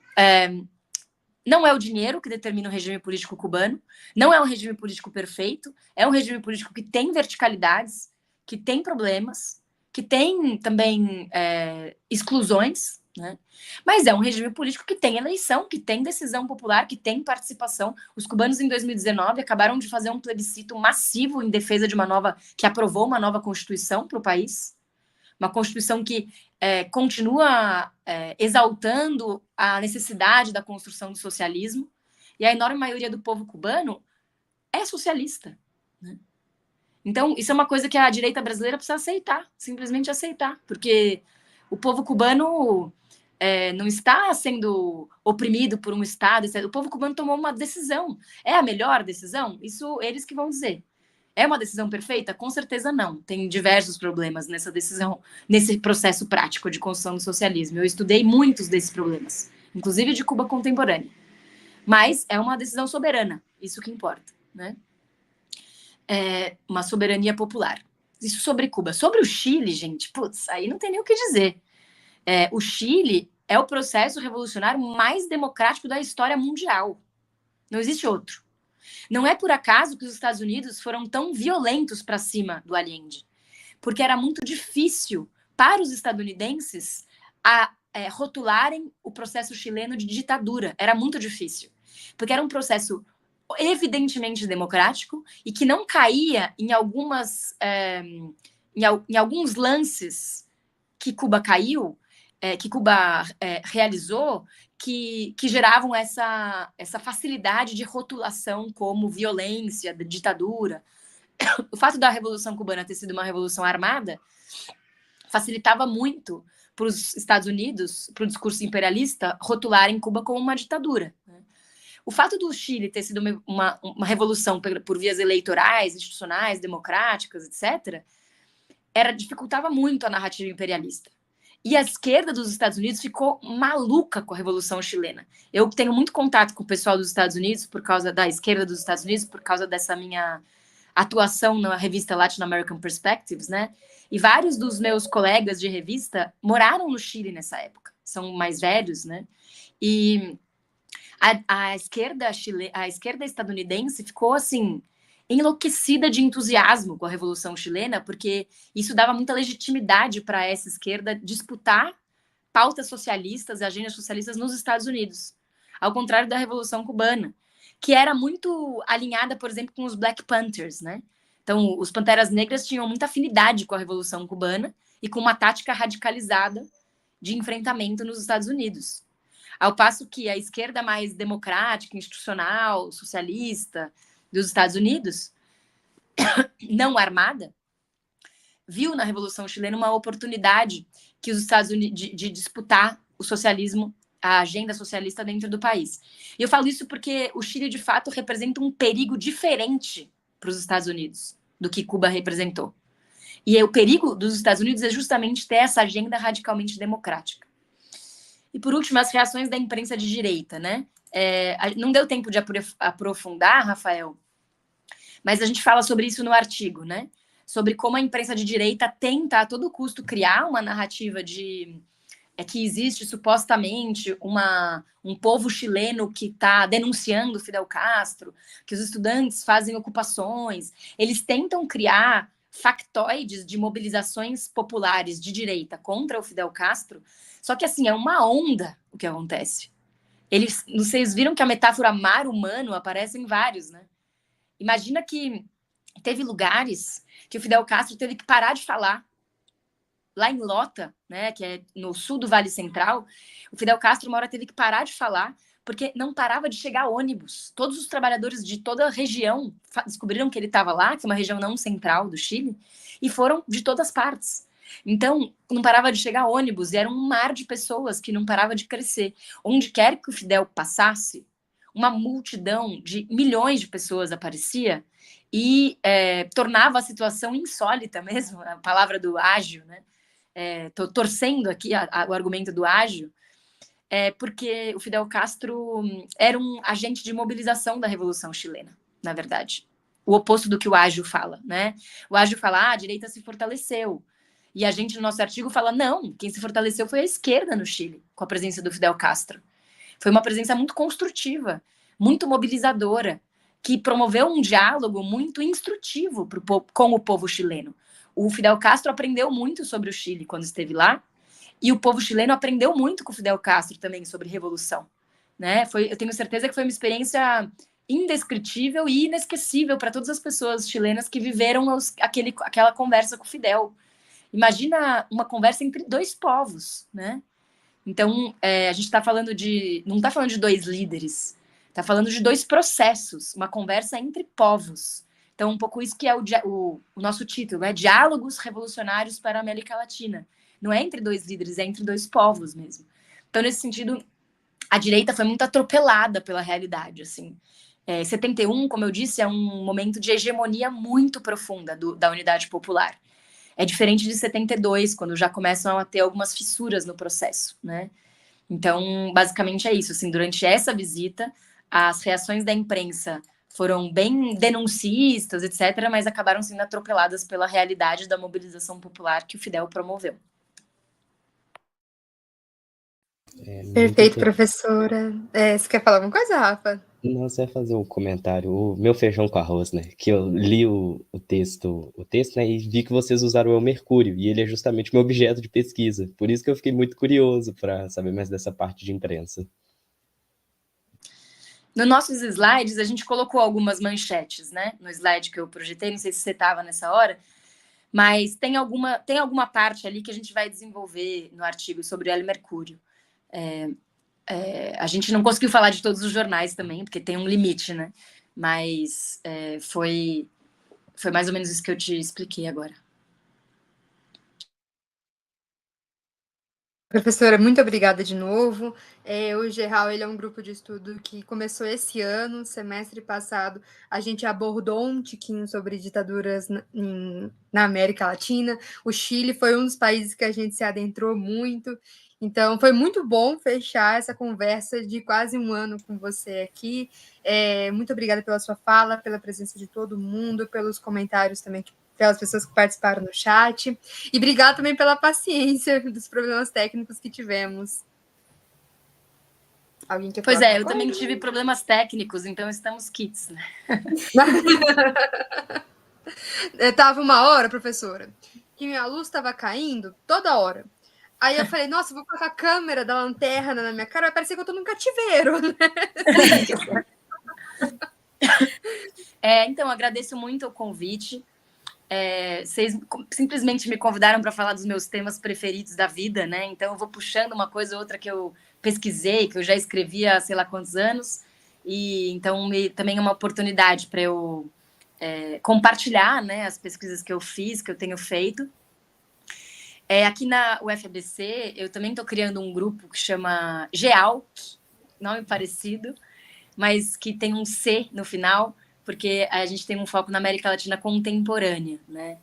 não é o dinheiro que determina o regime político cubano, não é um regime político perfeito, é um regime político que tem verticalidades, que tem problemas, que tem também exclusões, né? Mas é um regime político que tem eleição, que tem decisão popular, que tem participação. Os cubanos, em 2019, acabaram de fazer um plebiscito massivo em defesa de que aprovou uma nova Constituição para o país, uma Constituição que continua exaltando a necessidade da construção do socialismo, e a enorme maioria do povo cubano é socialista, né? Então, isso é uma coisa que a direita brasileira precisa aceitar, simplesmente aceitar, porque o povo cubano não está sendo oprimido por um Estado, etc. O povo cubano tomou uma decisão. É a melhor decisão? Isso eles que vão dizer. É uma decisão perfeita? Com certeza não. Tem diversos problemas nessa decisão, nesse processo prático de construção do socialismo. Eu estudei muitos desses problemas, inclusive de Cuba contemporânea. Mas é uma decisão soberana, isso que importa, né? Uma soberania popular. Isso sobre Cuba. Sobre o Chile, gente, putz, aí não tem nem o que dizer. O Chile é o processo revolucionário mais democrático da história mundial. Não existe outro. Não é por acaso que os Estados Unidos foram tão violentos para cima do Allende, porque era muito difícil para os estadunidenses rotularem o processo chileno de ditadura. Era muito difícil, porque era um processo evidentemente democrático e que não caía em alguns lances que Cuba caiu, que Cuba realizou, que geravam essa facilidade de rotulação como violência, ditadura. O fato da Revolução Cubana ter sido uma revolução armada facilitava muito para os Estados Unidos, para o discurso imperialista, rotularem Cuba como uma ditadura. O fato do Chile ter sido uma revolução por vias eleitorais, institucionais, democráticas, etc., dificultava muito a narrativa imperialista. E a esquerda dos Estados Unidos ficou maluca com a Revolução Chilena. Eu tenho muito contato com o pessoal dos Estados Unidos, por causa da esquerda dos Estados Unidos, por causa dessa minha atuação na revista Latin American Perspectives, né? E vários dos meus colegas de revista moraram no Chile nessa época. São mais velhos, né? E a esquerda estadunidense ficou, assim, enlouquecida de entusiasmo com a Revolução Chilena, porque isso dava muita legitimidade para essa esquerda disputar pautas socialistas e agendas socialistas nos Estados Unidos, ao contrário da Revolução Cubana, que era muito alinhada, por exemplo, com os Black Panthers, né? Então, os Panteras Negras tinham muita afinidade com a Revolução Cubana e com uma tática radicalizada de enfrentamento nos Estados Unidos. Ao passo que a esquerda mais democrática, institucional, socialista dos Estados Unidos, não armada, viu na Revolução Chilena uma oportunidade que os Estados Unidos de disputar o socialismo, a agenda socialista dentro do país. E eu falo isso porque o Chile, de fato, representa um perigo diferente para os Estados Unidos do que Cuba representou. E o perigo dos Estados Unidos é justamente ter essa agenda radicalmente democrática. E, por último, as reações da imprensa de direita, né? Não deu tempo de aprofundar, Rafael, mas a gente fala sobre isso no artigo, né? Sobre como a imprensa de direita tenta, a todo custo, criar uma narrativa de que existe, supostamente, um povo chileno que está denunciando Fidel Castro, que os estudantes fazem ocupações. Eles tentam criar factoides de mobilizações populares de direita contra o Fidel Castro, só que, assim, é uma onda o que acontece. Vocês viram que a metáfora mar humano aparece em vários, né? Imagina que teve lugares que o Fidel Castro teve que parar de falar. Lá em Lota, né, que é no sul do Vale Central, o Fidel Castro uma hora teve que parar de falar porque não parava de chegar ônibus. Todos os trabalhadores de toda a região descobriram que ele estava lá, que é uma região não central do Chile, e foram de todas as partes. Então, não parava de chegar ônibus, e era um mar de pessoas que não parava de crescer. Onde quer que o Fidel passasse, uma multidão de milhões de pessoas aparecia e tornava a situação insólita mesmo, a palavra do ágio, né? Tô torcendo aqui o argumento do ágio, porque o Fidel Castro era um agente de mobilização da Revolução Chilena, na verdade. O oposto do que o ágio fala, né? O ágio fala, a direita se fortaleceu. E a gente, no nosso artigo, fala, não, quem se fortaleceu foi a esquerda no Chile, com a presença do Fidel Castro. Foi uma presença muito construtiva, muito mobilizadora, que promoveu um diálogo muito instrutivo com o povo chileno. O Fidel Castro aprendeu muito sobre o Chile quando esteve lá, e o povo chileno aprendeu muito com o Fidel Castro também sobre revolução. Né? Eu tenho certeza que foi uma experiência indescritível e inesquecível para todas as pessoas chilenas que viveram aquela conversa com o Fidel. Imagina uma conversa entre dois povos, né? Então, a gente está falando não está falando de dois líderes, está falando de dois processos, uma conversa entre povos. Então, um pouco isso que é o nosso título, né? Diálogos Revolucionários para a América Latina. Não é entre dois líderes, é entre dois povos mesmo. Então, nesse sentido, a direita foi muito atropelada pela realidade, assim. 71, como eu disse, é um momento de hegemonia muito profunda da Unidade Popular. É diferente de 72, quando já começam a ter algumas fissuras no processo, né? Então, basicamente é isso. Assim, durante essa visita, as reações da imprensa foram bem denuncistas, etc., mas acabaram sendo atropeladas pela realidade da mobilização popular que o Fidel promoveu. Perfeito, professora. Você quer falar alguma coisa, Rafa? Não, você vai fazer um comentário, o meu feijão com arroz, né? Que eu li o texto, né? E vi que vocês usaram o Mercúrio, e ele é justamente meu objeto de pesquisa. Por isso que eu fiquei muito curioso para saber mais dessa parte de imprensa. Nos nossos slides, a gente colocou algumas manchetes, né? No slide que eu projetei, não sei se você estava nessa hora, mas tem alguma parte ali que a gente vai desenvolver no artigo sobre o Hélio Mercúrio. A gente não conseguiu falar de todos os jornais também, porque tem um limite, né? Mas foi mais ou menos isso que eu te expliquei agora. Professora, muito obrigada de novo. O GERAL ele é um grupo de estudo que começou esse ano, semestre passado, a gente abordou um tiquinho sobre ditaduras na América Latina. O Chile foi um dos países que a gente se adentrou muito. Então, foi muito bom fechar essa conversa de quase um ano com você aqui. Muito obrigada pela sua fala, pela presença de todo mundo, pelos comentários também, pelas pessoas que participaram no chat. E obrigada também pela paciência dos problemas técnicos que tivemos. Alguém quer falar? Pois eu também tive problemas técnicos, então estamos kits, né? Tava uma hora, professora, que minha luz estava caindo toda hora. Aí eu falei, nossa, vou colocar a câmera da lanterna na minha cara, vai parecer que eu tô num cativeiro, né? Então, agradeço muito o convite. Vocês simplesmente me convidaram para falar dos meus temas preferidos da vida, né? Então, eu vou puxando uma coisa ou outra que eu pesquisei, que eu já escrevi há sei lá quantos anos. E então, também é uma oportunidade para eu compartilhar, né, as pesquisas que eu fiz, que eu tenho feito. Aqui na UFABC, eu também estou criando um grupo que chama GEALC, nome parecido, mas que tem um C no final, porque a gente tem um foco na América Latina contemporânea, né?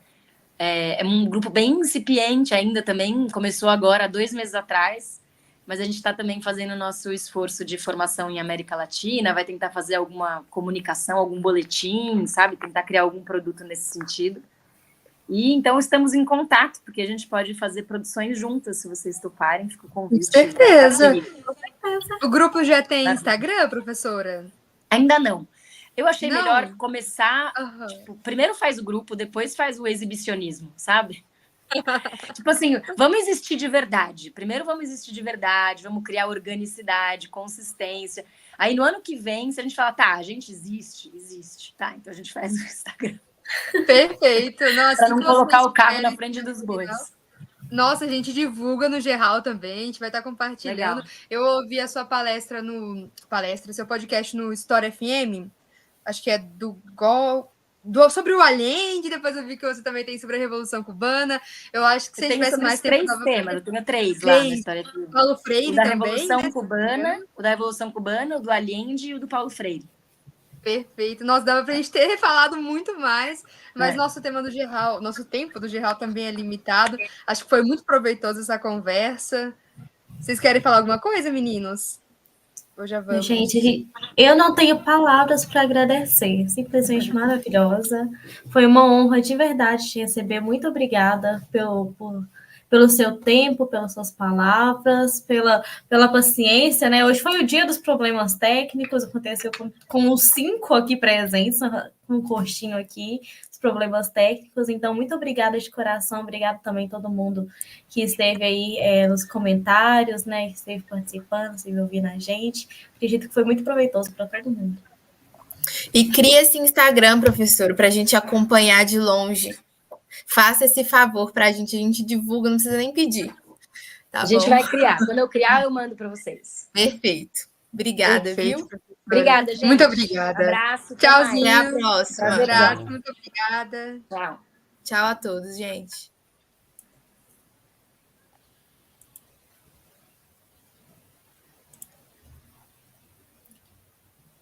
É um grupo bem incipiente ainda também, começou agora, 2 meses atrás, mas a gente está também fazendo o nosso esforço de formação em América Latina, vai tentar fazer alguma comunicação, algum boletim, sabe? Tentar criar algum produto nesse sentido. E então estamos em contato, porque a gente pode fazer produções juntas, se vocês toparem, fica o convite. Com certeza. O grupo já tem Instagram, professora? Ainda não. Eu achei melhor começar, tipo, primeiro faz o grupo, depois faz o exibicionismo, sabe? Tipo assim, vamos existir de verdade. Primeiro vamos existir de verdade, vamos criar organicidade, consistência. Aí no ano que vem, se a gente falar, tá, a gente existe, tá, então a gente faz o Instagram. Perfeito. Nossa, para não colocar o carro na frente dos bois. Nossa, a gente divulga no geral também, a gente vai estar compartilhando. Legal. Eu ouvi a sua palestra seu podcast no História FM, acho que é do sobre o Allende, depois eu vi que você também tem sobre a Revolução Cubana. Eu acho que se a gente tivesse mais tempo... Três temas, eu tenho três lá na história. Paulo Freire o da também, Revolução né? Cubana, o da Revolução Cubana, o do Allende e o do Paulo Freire. Perfeito. Nossa, dava pra gente ter falado muito mais, mas nosso tempo do Geral também é limitado. Acho que foi muito proveitoso essa conversa. Vocês querem falar alguma coisa, meninos? Ou já vamos? Gente, eu não tenho palavras para agradecer. Simplesmente maravilhosa. Foi uma honra de verdade te receber. Muito obrigada pelo seu tempo, pelas suas palavras, pela paciência, né? Hoje foi o dia dos problemas técnicos, aconteceu com os 5 aqui presentes, com um coxinho aqui, os problemas técnicos. Então, muito obrigada de coração, obrigada também a todo mundo que esteve aí nos comentários, né? Que esteve participando, esteve ouvindo a gente. Acredito que foi muito proveitoso para todo mundo. E cria esse Instagram, professor, para a gente acompanhar de longe. Faça esse favor para a gente divulga, não precisa nem pedir. Tá a gente bom? vai criar. Quando eu criar, eu mando para vocês. Perfeito. Obrigada, Perfeito, viu? Obrigada, gente. Muito obrigada. Abraço. Tchauzinho. Até a próxima. Abraço, muito obrigada. Tchau. Tchau a todos, gente.